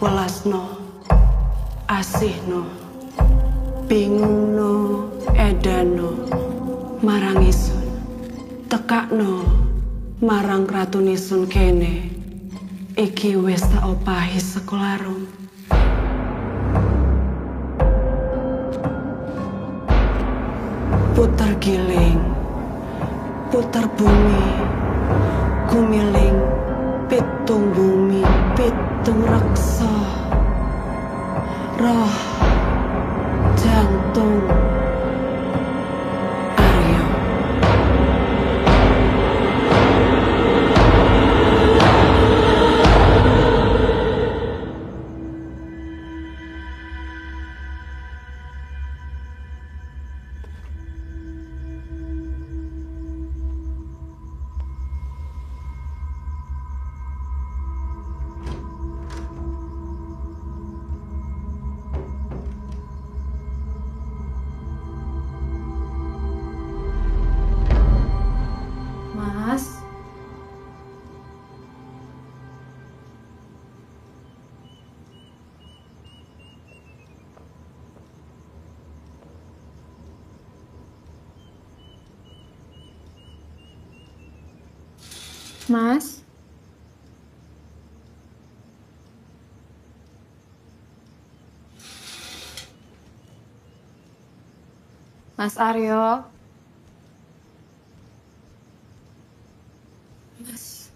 welasno, asihno, bingungno, edano, marang isun, tekakno, marang ratunisun kene, iki wis tak opahi sekolarum. Puter giling, puter bumi, Gumiling pitung bumi pitung raksa roh jantung Aryo. Mas. Mas. Mas Aryo. Mas.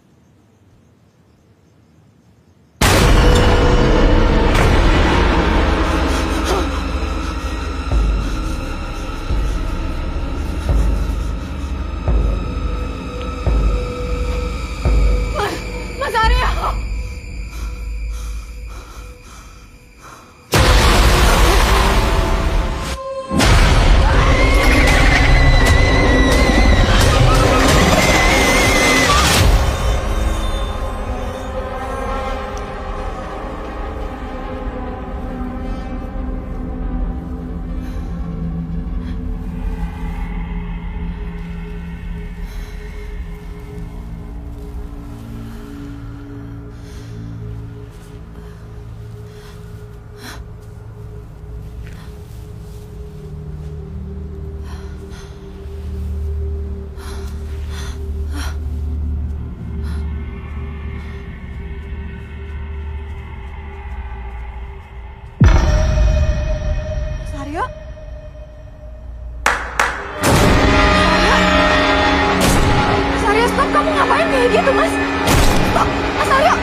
Mas Aryo! Aryo? Mas Aryo, stop! Kamu ngapain kayak gitu, Mas? Stop! Mas Aryo!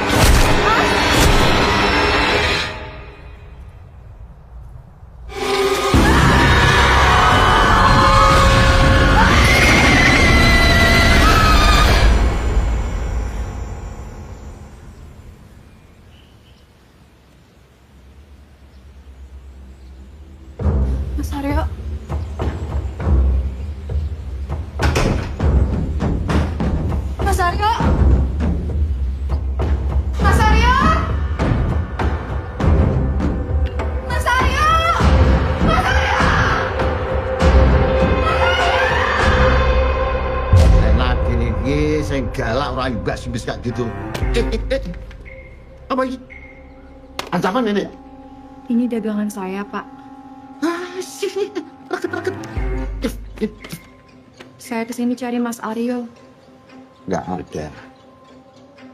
Mas Aryo. Mas Aryo! Mas Aryo! Mas Aryo! Mas Aryo! Enak gini iki sing galak ora ibas ibis kayak gitu. Apa ini? Ancaman ini? Ini dagangan saya, Pak. Saya kesini cari Mas Aryo. Nggak ada.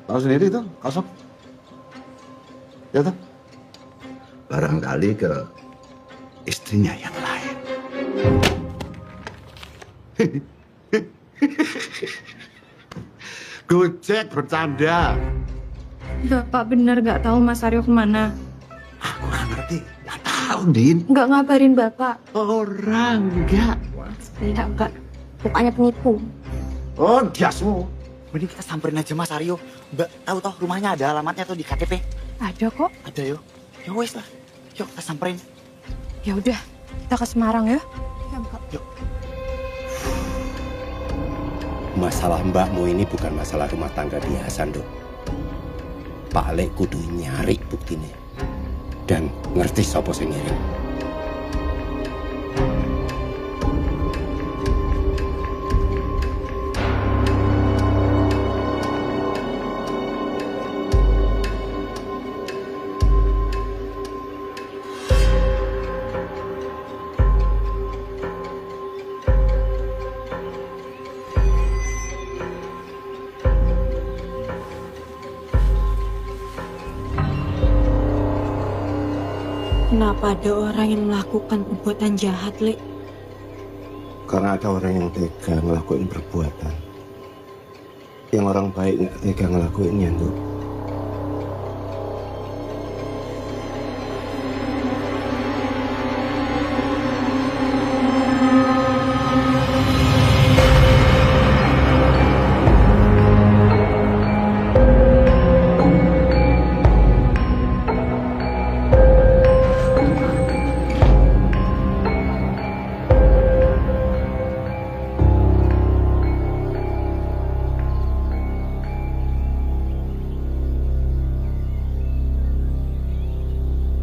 Tahu sendiri tuh, kosong. Ya tuh. Barangkali ke istrinya yang lain. Gojek bercanda. Bapak bener gak tahu Mas Aryo kemana? Aku nggak ngerti. Nggak tahu, Din. Nggak ngabarin Bapak. Orang enggak. Enggak. Pokoknya penipu. Oh, jasmu. Mending kita samperin aja Mas Aryo. Mbak, tahu toh rumahnya ada alamatnya tuh di KTP. Ada kok. Ada yo. Ya wes lah. Yuk kita samperin. Ya udah, kita ke Semarang ya. Ya, Mbak. Yuk. Masalah mbakmu ini bukan masalah rumah tangga biasa, Dok. Pak Lek kudu nyari buktinya. Dan ngerti sapa sing ngirim. Kenapa ada orang yang melakukan perbuatan jahat, Lek? Karena ada orang yang tega ngelakuin perbuatan yang orang baik tega ngelakuinnya, Nduk.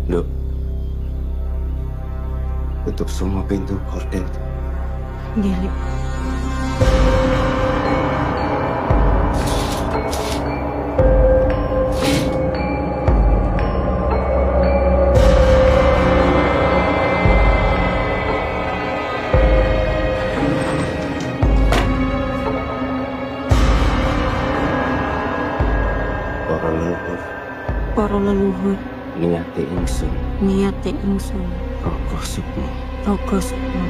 Nduk, tutup semua pintu gorden. Iya. Para leluhur Niate ingsun niate ingsun Raka Sukma. Raka Sukma.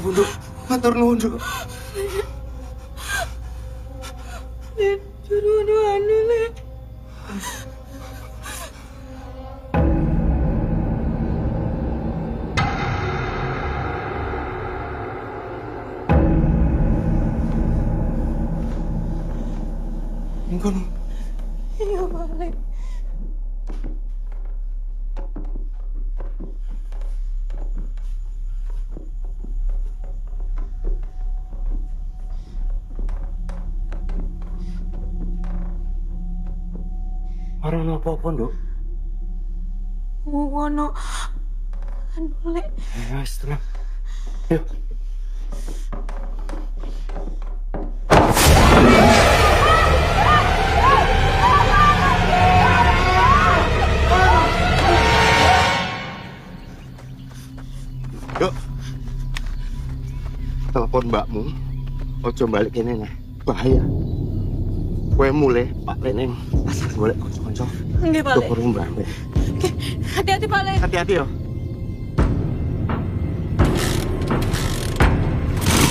Nduk, matur nuwun, Nduk. Engkon. Iya, balik. Ora ono apa-apa, Nduk. Ngono. Anu, Lek. Ya, wis tenang. Yuk. Yuk. Telepon mbakmu. Ojo balik kene nih. Bahaya. Kowe mulai Pak Leneng pasar golek kanca-kanca. Nggih, Pak Lek. Tukur mbah. Oke, hati-hati, Pak Lek. Hati-hati yo.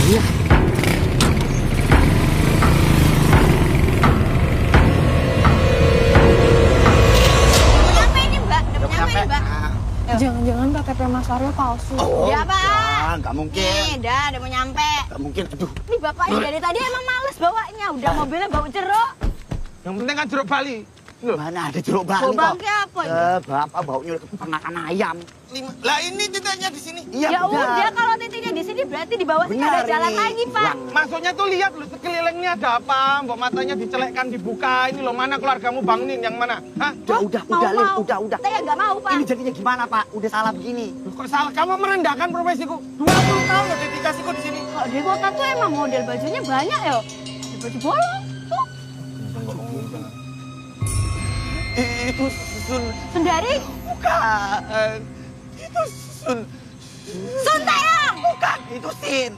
Iya. Mas Aryo palsu. Oh, Ya, Pak. nggak mungkin. Nih, udah mau nyampe. Nggak mungkin. Aduh. Nih Bapak ini dari tadi emang males bawanya. Udah mobilnya bau jeruk. Yang penting kan jeruk Bali. Mana ada jeruk Bali Bau kok? bangke apa ini? Bapak baunya peternakan ayam. Lah ini titiknya di sini. Ya udah kalau titiknya di sini berarti di bawah sini ada Benar jalan ini. lagi, Pak. Maksudnya tuh lihat loh sekeliling ini ada apa? Mbok matanya dicelekkan dibuka. Ini loh mana keluargamu bangunin yang mana? Hah? Udah, udah. Saya nggak mau, Pak. Ini jadinya gimana, Pak? Udah salah begini. Loh, kok salah? Kamu merendahkan profesiku. 20 tahun loh dedikasiku di sini. Kalau di kota tuh emang model bajunya banyak ya. Ada baju bolong. Tuh. Itu Sundari? bukan. Itu Suntayang! Bukan, itu Sin.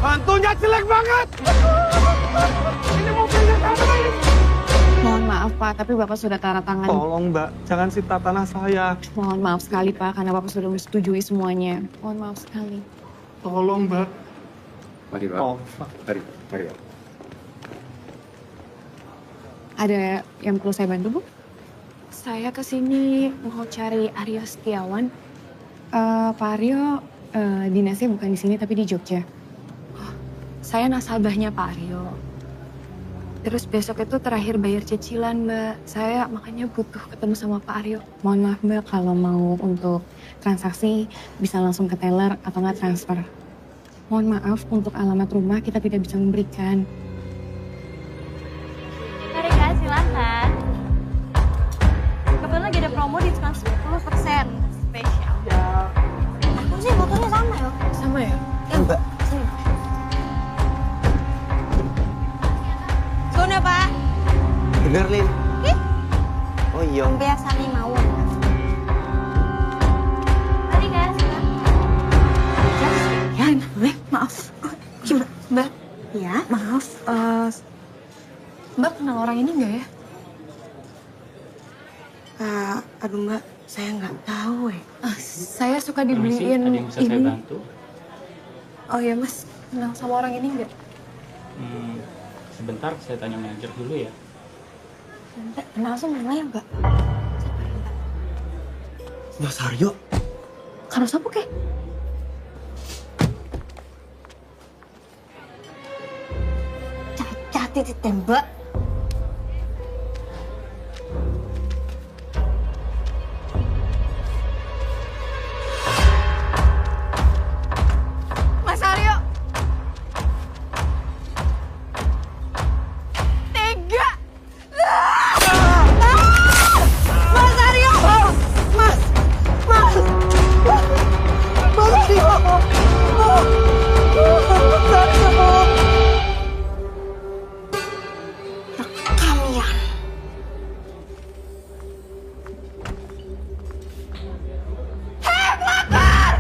Hantunya jelek banget. Ini mobilnya siapa ini? Mohon maaf Pak, tapi Bapak sudah tanda tangan. Tolong Mbak, jangan sita tanah saya. Mohon maaf sekali Pak, karena Bapak sudah menyetujui semuanya. Mohon maaf sekali. Tolong Mbak. Mari, Pak. Oh, Mari, mari. Pak. Ada yang perlu saya bantu, Bu? Saya kesini mau cari Aryo Setiawan. Pak Aryo, dinasnya bukan di sini tapi di Jogja. Saya nasabahnya Pak Aryo. Terus besok itu terakhir bayar cicilan, Mbak. Saya makanya butuh ketemu sama Pak Aryo. Mohon maaf, Mbak, kalau mau untuk transaksi bisa langsung ke teller atau nggak transfer. Mohon maaf, untuk alamat rumah kita tidak bisa memberikan. Mari Kak, silakan. Kebetulan lagi ada promo diskon 10% spesial. Ya. Aku sih motornya sama ya. Sama ya? Ya, Mbak. Sini. Sudah, Pak. Bener, Lin. Ih, Oh iya. biasanya mau. Mari Kak, silakan. Ya, maaf. Gimana, Mbak? Ya. Maaf, Mbak kenal orang ini nggak ya? Aduh Mbak, saya nggak tahu ya. Saya suka dibeliin Ada yang bisa saya ini. bantu? Oh ya Mas, kenal sama orang ini nggak? Sebentar, saya tanya manajer dulu ya. Kenal sama yang lain nggak? Mas Aryo. Karo siapa kek? Cacat ditembak. Mas Aryo. Tega. Mas Aryo! Mas Aryo! Kalian.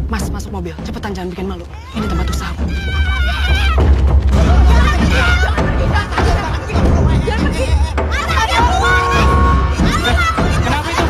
Mas, masuk mobil. Cepetan, jangan bikin malu. Ini tempat usahaku. Kenapa itu?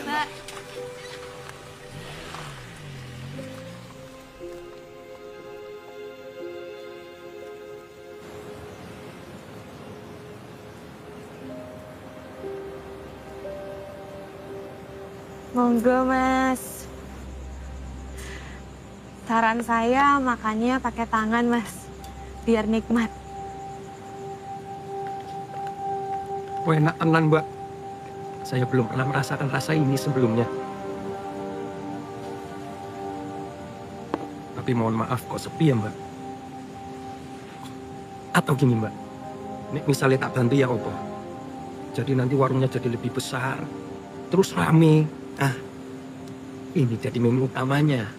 Mbak. Monggo Mas. Saran saya makannya pakai tangan Mas, biar nikmat. Enak tenan, Mbak. Saya belum pernah merasakan rasa ini sebelumnya. Tapi mohon maaf kok sepi ya, Mbak. Atau gini Mbak, nek misalnya tak bantu ya opo. Jadi nanti warungnya jadi lebih besar, terus rame. Ah, ini jadi menu utamanya.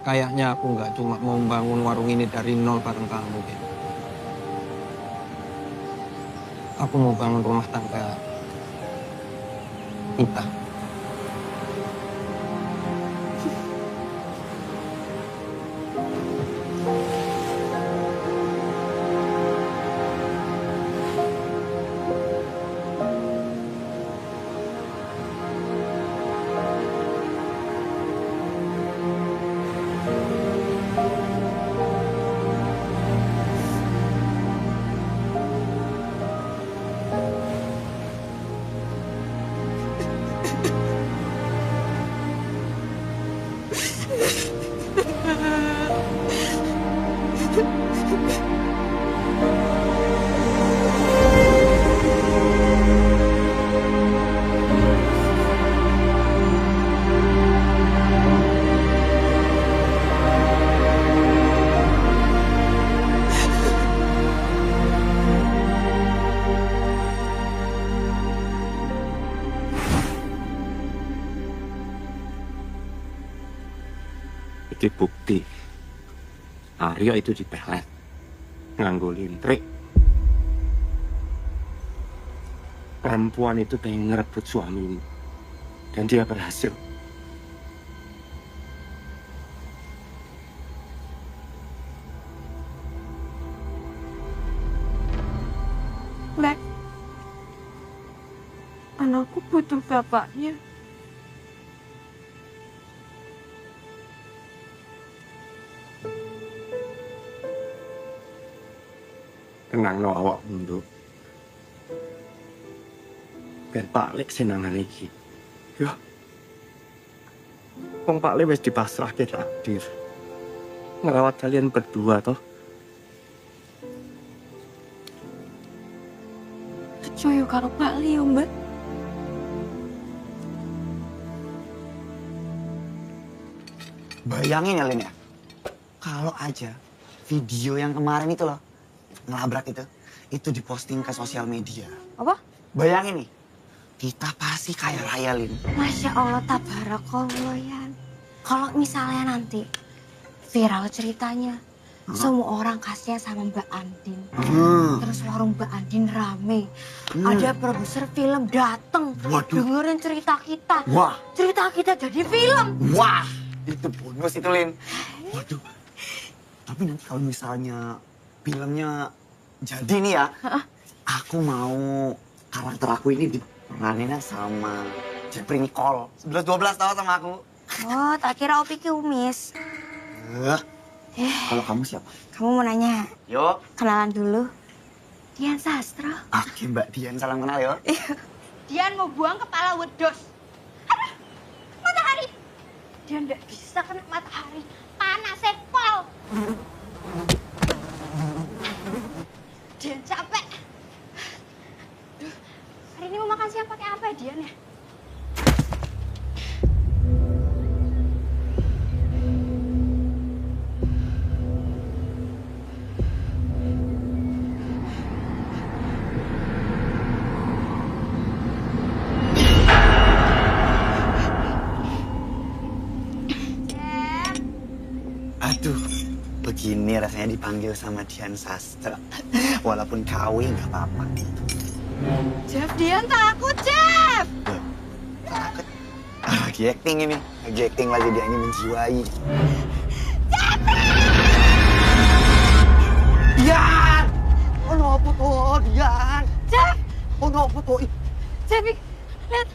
Kayaknya aku nggak cuma mau membangun warung ini dari nol bareng kamu, Gen. Aku mau bangun rumah tangga kita. Iki bukti Aryo itu dipelet nganggo lintrik. Perempuan itu pengen ngerebut suamimu dan dia berhasil. Lek, anakku butuh bapaknya. Tenang no awak mundur. Ben Pak Lek senangan iki. Yo. Wong Pak Lek wis dipasrahke takdir. Ngerawat kalian berdua toh. Percaya karo Pak Leo, Mbak. Bayangin ya, Lin ya. Kalau aja video yang kemarin itu loh, ngelabrak itu diposting ke sosial media. Apa? Bayangin nih, kita pasti kaya raya, Lin. Masya Allah, tabarakallah, Yan. Kalau misalnya nanti viral ceritanya, semua orang kasihan sama Mbak Andin. Terus warung Mbak Andin rame. Ada produser film dateng, dengerin cerita kita. Wah. Cerita kita jadi film. Wah, itu bonus itu, Lin. Waduh. Tapi nanti kalau misalnya filmnya jadi nih ya, aku mau karakter aku ini diperaninnya sama Jeffrey Nicole. 11-12 tau sama aku. Oh, tak kira Opi Kumis. Kalau kamu siapa? Kamu mau nanya? Yuk. Kenalan dulu. Dian Sastro. Oke, Mbak Dian, salam kenal ya. Dian mau buang kepala wedus. Aduh, matahari. Dian nggak bisa kena matahari. Panas sepol. Dian capek. Duh, hari ini mau makan siang pakai apa ya Dian ya? Aduh, begini rasanya dipanggil sama Dian Sastra. Walaupun kawin nggak apa-apa. Jeff, Dian takut, Jeff. Takut. Lagi acting ini. Lagi acting lagi dia ini menjiwai. Dian! Oh no, foto Dian. Jeff! Oh no, foto. Jeff, lihat.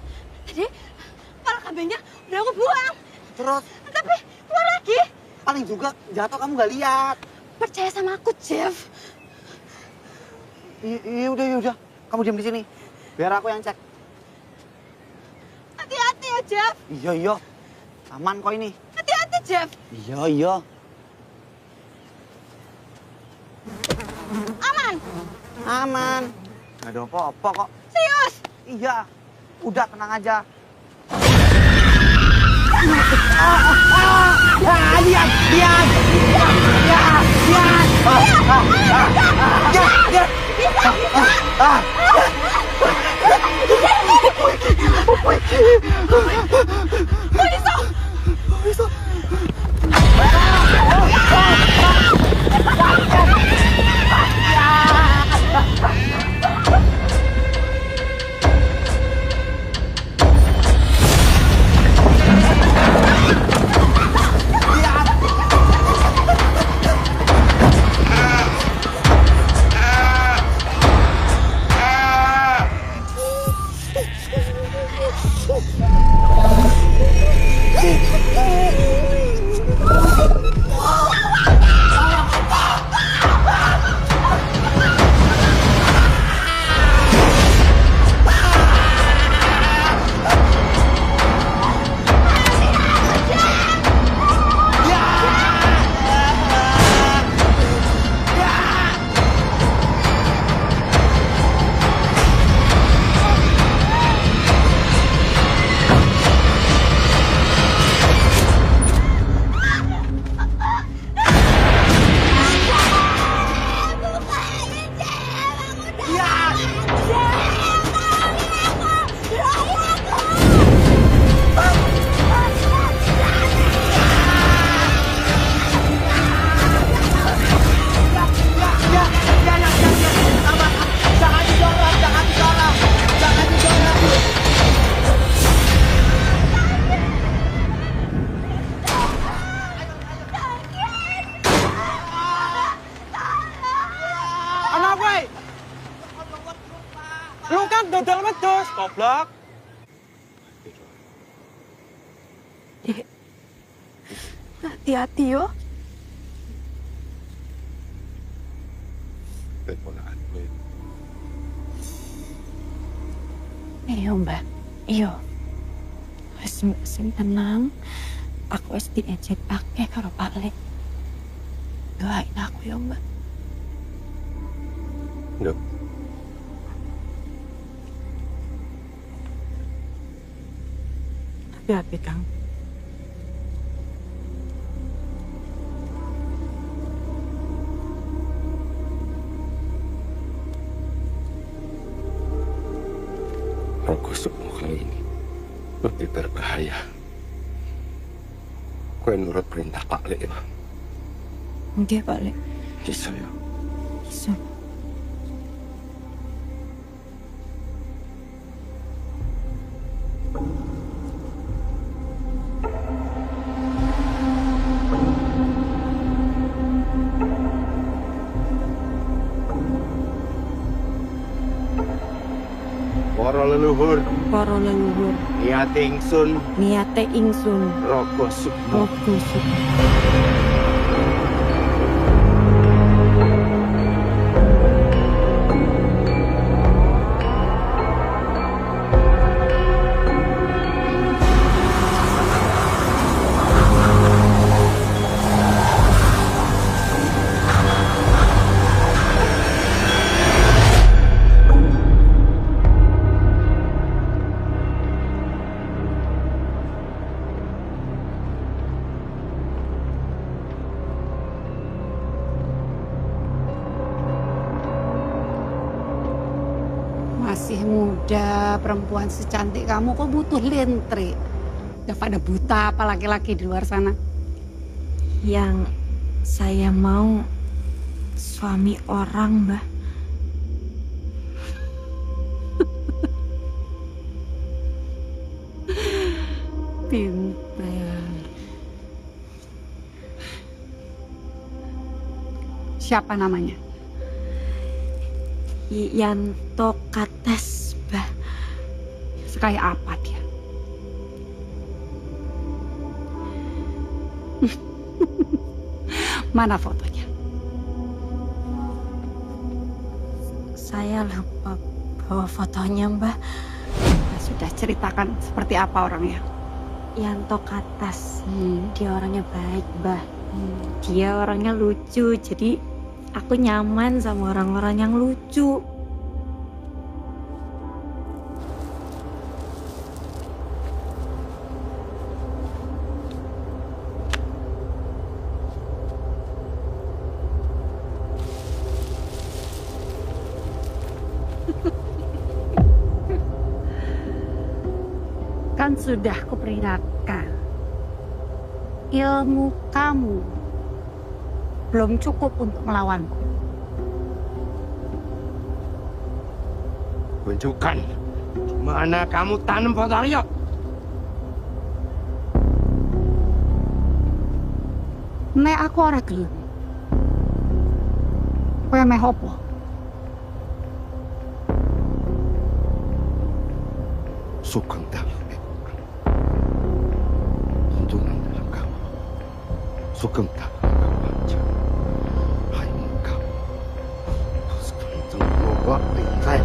Tadi kepala kambingnya udah aku buang. Terus? Tapi keluar lagi. Paling juga jatuh kamu nggak lihat. Percaya sama aku, Jeff. Iya udah. Kamu diam di sini. Biar aku yang cek. Hati-hati ya, Jeff. Iya. Aman kok ini. Hati-hati, Jeff. Iya. aman? Aman. Gak ada apa-apa kok. Serius? Iya. Udah tenang aja. Lihat. Lu kan dodol wedhus, goblok. Dek, hati-hati yo. Iya mbak, iya. Wes mbak sing tenang. Aku wis diejek akeh karo Pak Lek. Doain aku ya mbak. Nduk. Hati-hati Kang. Rogo sukmo kali ini lebih berbahaya. Kue nurut perintah Pak Lek ya. Nggih Pak Lek. Bisa ya. Bisa. Para leluhur, Para leluhur, niate ingsun, niate ingsun, Rogo sukmo. Rogo sukmo. Masih muda, perempuan secantik kamu kok butuh lintrik. Udah pada buta apa laki-laki di luar sana. Yang saya mau suami orang, Mbah. Pinter. Siapa namanya? Yanto Kates, Mbah. Sekaya apa dia? Mana fotonya? Saya lupa bawa fotonya, Mbah. Sudah ceritakan seperti apa orangnya? Yanto Kates. Dia orangnya baik, Mbah. Dia orangnya lucu, jadi Aku nyaman sama orang-orang yang lucu. Kan sudah kuperingatkan. Ilmu kamu belum cukup untuk melawanku. Tunjukkan di mana kamu tanam Potario. Nek aku ora gelem. Kowe meh opo? Sugeng dalam tuntunan dalam kamu. Sugeng dalam kamu. Hai kamu. Terus kenceng bawa pintai.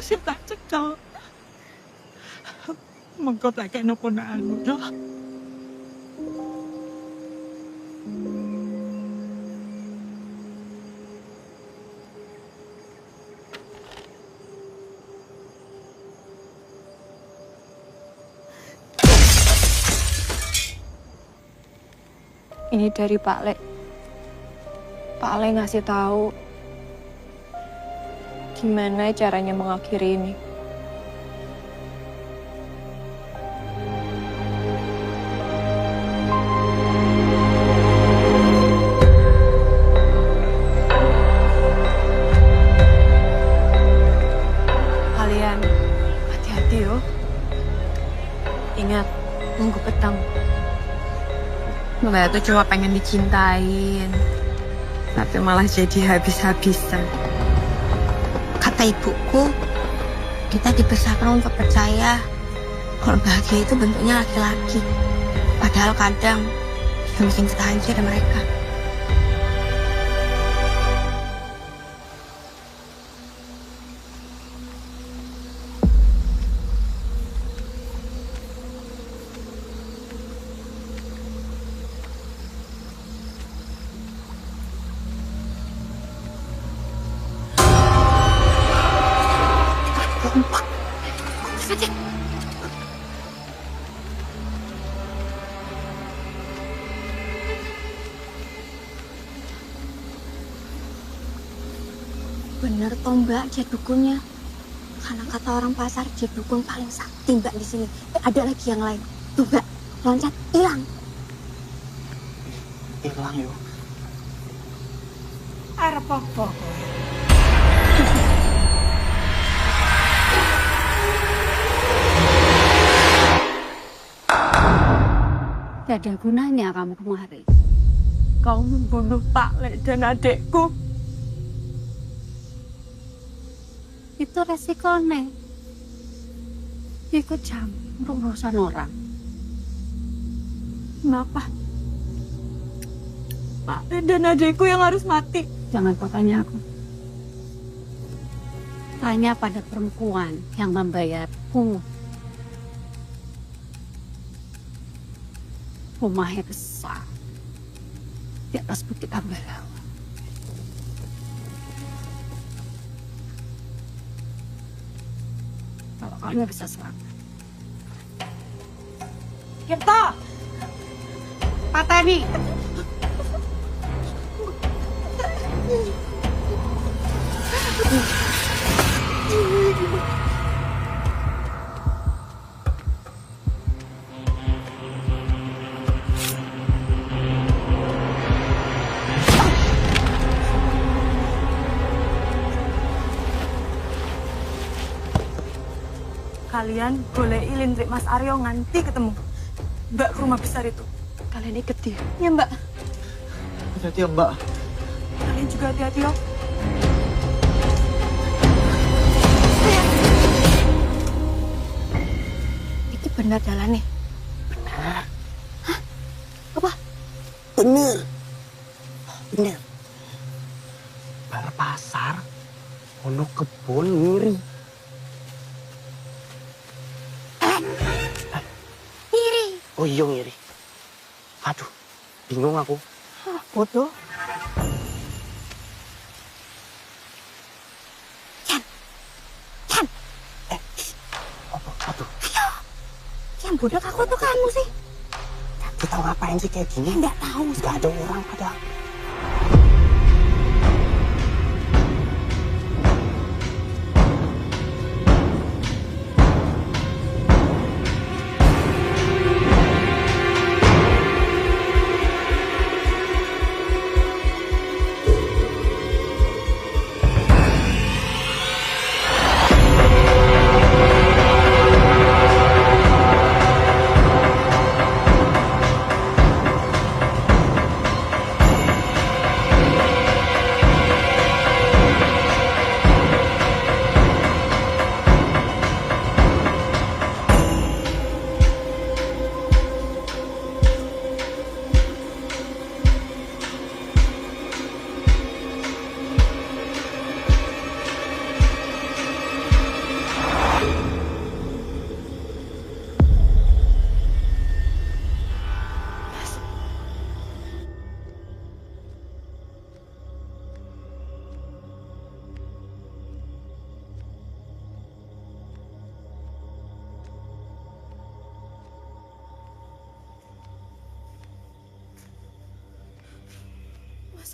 Masih tak cekal. Mengko tak kena ponakanmu dah. Ini dari Pak Le. Pak Le ngasih tahu gimana caranya mengakhiri ini. Kalian hati-hati yo. Ingat, nunggu petang. Mbak tuh cuma pengen dicintain, tapi malah jadi habis-habisan. Kata ibuku, kita dibesarkan untuk percaya kalau bahagia itu bentuknya laki-laki. Padahal kadang yang bikin kita hancur ada mereka. Sakit. Bener toh Mbak, dia dukunnya. Karena kata orang pasar, dia dukun paling sakti Mbak di sini. Ada lagi yang lain. Tuh Mbak, loncat, hilang. Hilang yo. Arep apa? Tidak ada gunanya kamu kemari. Kau membunuh Pak Lek dan adekku. Itu resikonya. Ikut campur urusan orang. Kenapa? Pak Lek dan adekku yang harus mati. Jangan kau tanya aku. Tanya pada perempuan yang membayarku. Rumahnya besar di atas Bukit Ambarawa. Kalau kamu bisa selamat. Tirto! Pateni! Kalian goleki lintrik Mas Aryo nganti ketemu. Mbak ke rumah besar itu. Kalian ikut dia. Ya Mbak. Hati-hati ya Mbak. Kalian juga hati-hati yo. Ini benar jalannya. Benar. Hah? Apa? Bener. Bener. Bar pasar, ono kebun ngiri. Ngiri. Oh iya ngiri. Aduh, bingung aku. Bodoh. Aduh. Yang bodoh aku tuh kamu sih. Kita ngapain sih kayak gini? Nggak tahu. Nggak ada orang pada.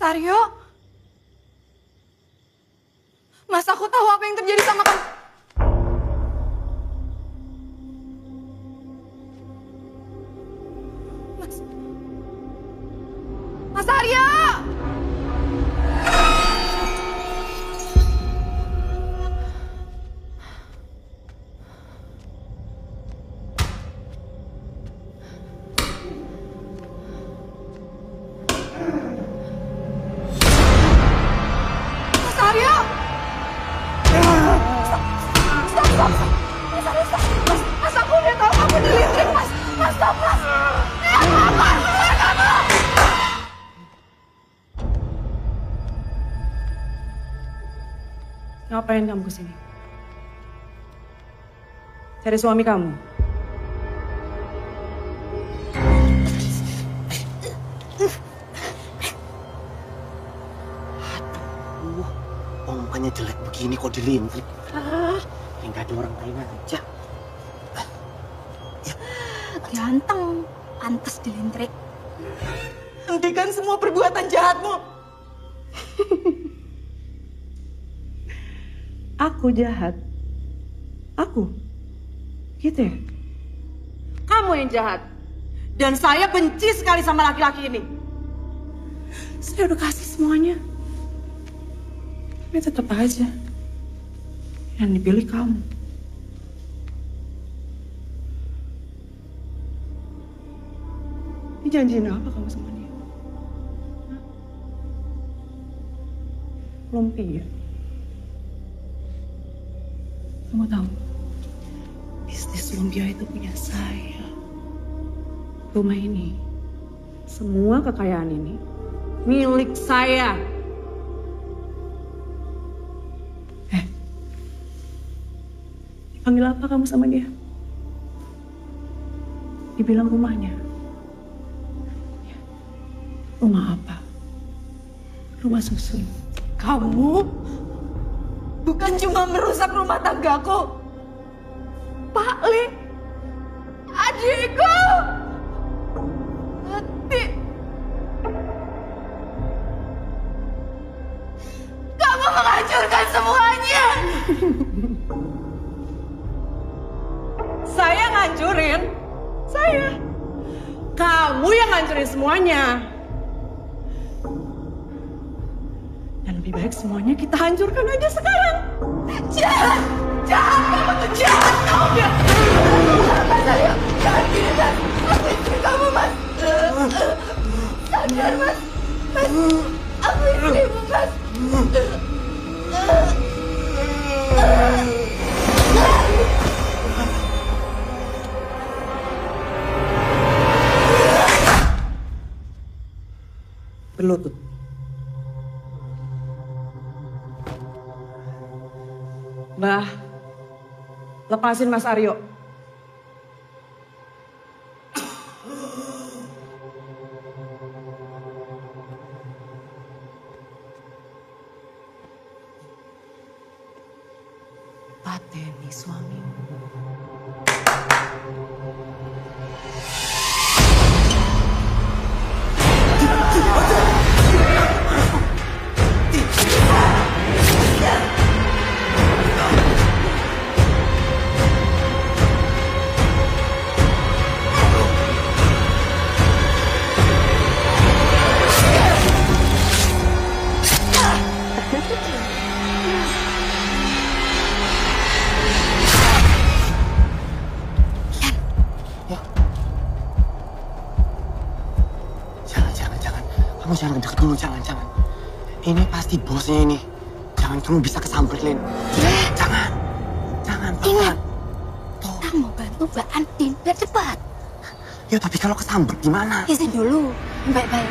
Mas Aryo? Mas, aku tahu apa yang terjadi sama kamu. Mas Aryo! Mas, aku udah tahu kamu di listrik, Mas. Mas, stop, Mas. Keluar kamu! Ngapain kamu kesini? Cari suami kamu? Ompanya jelek begini kok dilintrik. Nggak ada orang lain aja. ganteng, pantes dilintrik. Hentikan semua perbuatan jahatmu. Aku jahat. Aku? Gitu ya? Kamu yang jahat. Dan saya benci sekali sama laki-laki ini. Saya udah kasih semuanya. Tapi tetap aja yang dipilih kamu. Ini janjiin apa kamu sama dia? Lumpia. Kamu tahu, bisnis lumpia itu punya saya. Rumah ini, semua kekayaan ini milik saya. Panggil apa kamu sama dia? Dibilang rumahnya. Rumah apa? Rumah susun. Kamu bukan cuma merusak rumah tanggaku. Pak Li, adikku. Mati. Kamu menghancurkan semuanya. Saya ngancurin. Saya. Kamu yang ngancurin semuanya. Dan lebih baik semuanya kita hancurkan aja sekarang. Jahat! Jahat! Kamu tuh jahat! Kamu biar... Mas Aryo, jangan gini, Mas. Aku istri kamu, Mas. Sadar, Mas. Mas, aku istrimu, Mas. Berlutut. Mbah, lepasin Mas Aryo. Pateni suamimu. Kamu jangan deket dulu, jangan. Ini pasti bosnya ini. Jangan kamu bisa kesamperin. Jangan, Ingat, kita mau bantu Mbak Andin biar cepat. Ya tapi kalau kesambet gimana? Izin dulu, baik-baik.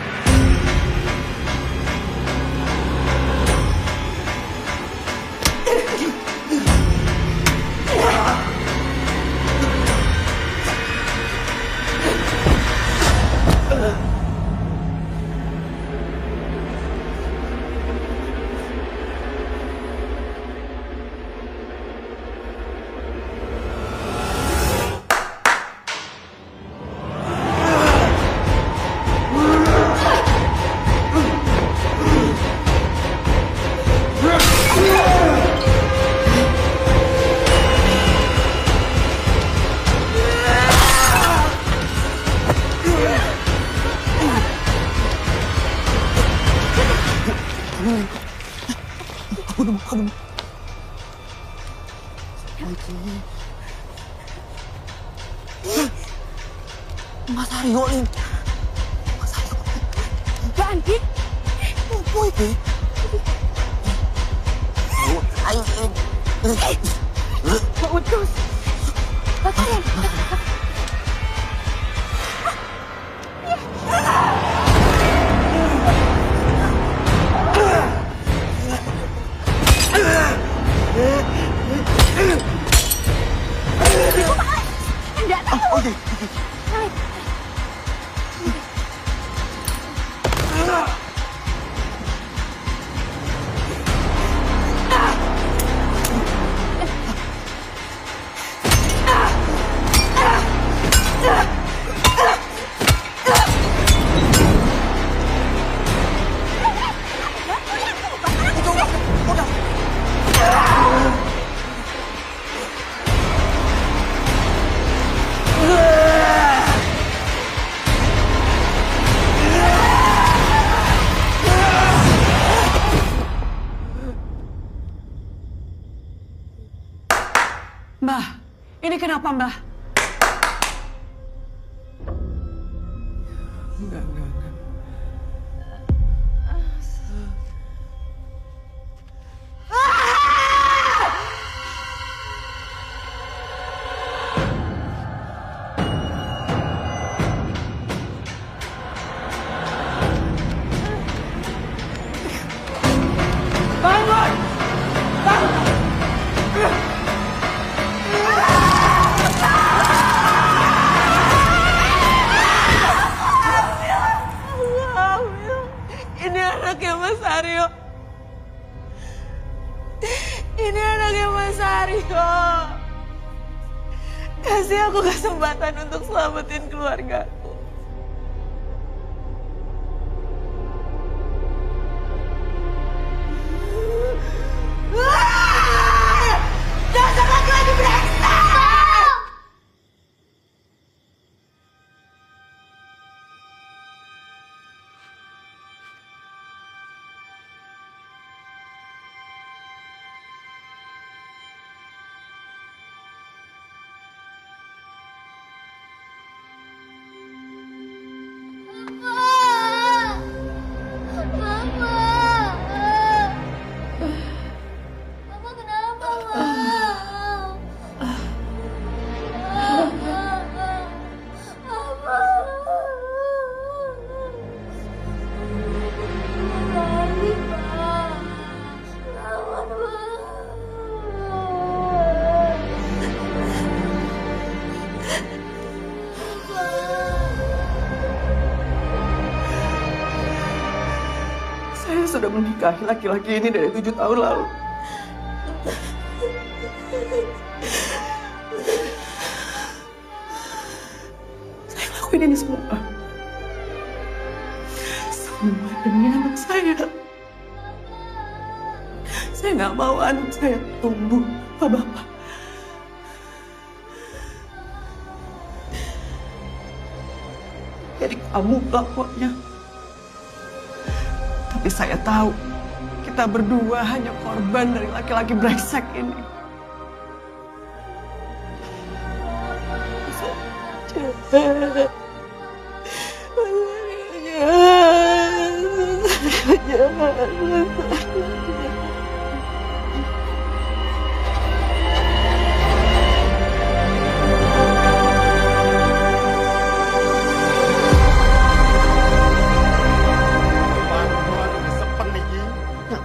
Aku Mas Aryo ini. Mas Aryo. Mbak Andin. Apa itu? Mbak Udus. Mbak kalian. Enggak tahu. Oke. kenapa, Mbah? Enggak. Bangun! Bangun! Ini anaknya Mas Aryo. Ini anaknya Mas Aryo. Kasih aku kesempatan untuk selamatin keluargaku. Dasar laki-laki brengsek! Saya sudah menikahi laki-laki ini dari 7 tahun lalu. Saya lakuin ini semua demi anak saya. Saya nggak mau anak saya tumbuh bapak. Jadi kamu pelakunya. Tapi saya tahu kita berdua hanya korban dari laki-laki brengsek ini.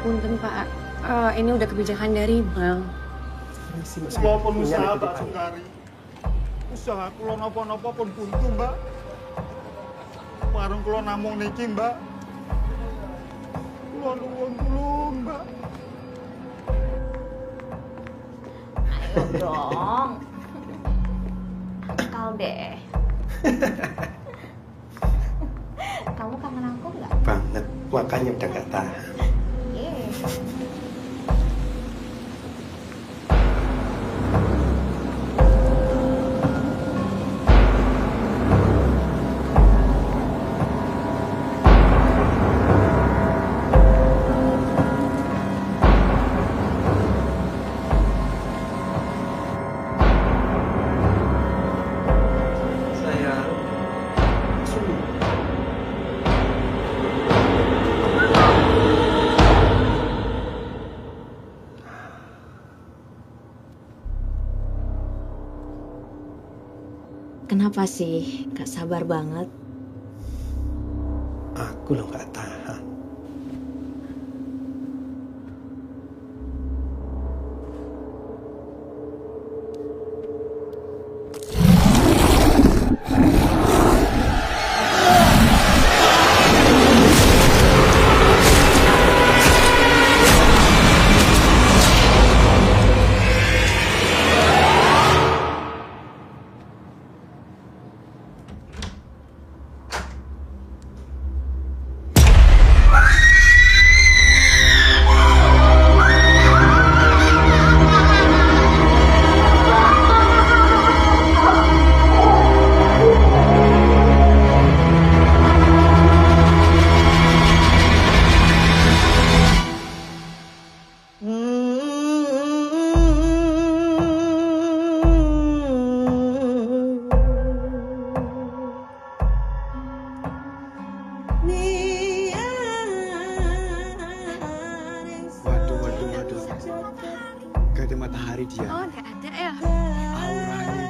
Punten Pak, ini udah kebijakan dari bank. Walaupun usaha Pak Sukari, usaha kula napa-napa pun buntu Mbak. Warung kula namung niki Mbak. Kula nuwun tulung Mbak. Ayo dong. Akal deh. Kamu kangen aku nggak? Banget, makanya udah gak tahan. Kenapa sih? Gak sabar banget. Aku lo gak tahan.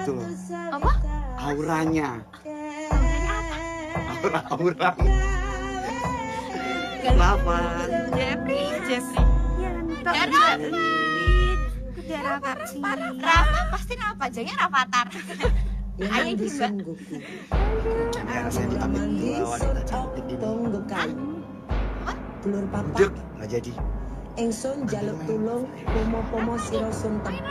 gitu loh. Apa? Auranya. Aura. Kenapa? Jeffrey. Rafa pasti Rafa, jangan Rafathar. Ayo ini mbak. Ya, saya diambil dua wanita cantik ini. Dulur papa. Duduk, nggak jadi. Ingsun jaluk tulung pomo-pomo sira sunten.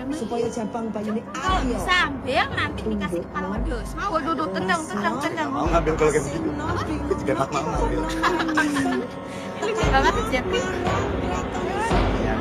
Supaya jabang bayune Kalau ayo. bisa ambil nanti dikasih kepala wedus. Waduh, tenang. Mau ngambil kalau kayak begitu. Juga tak mau ngambil. Lucu banget Jeffrey. Ya,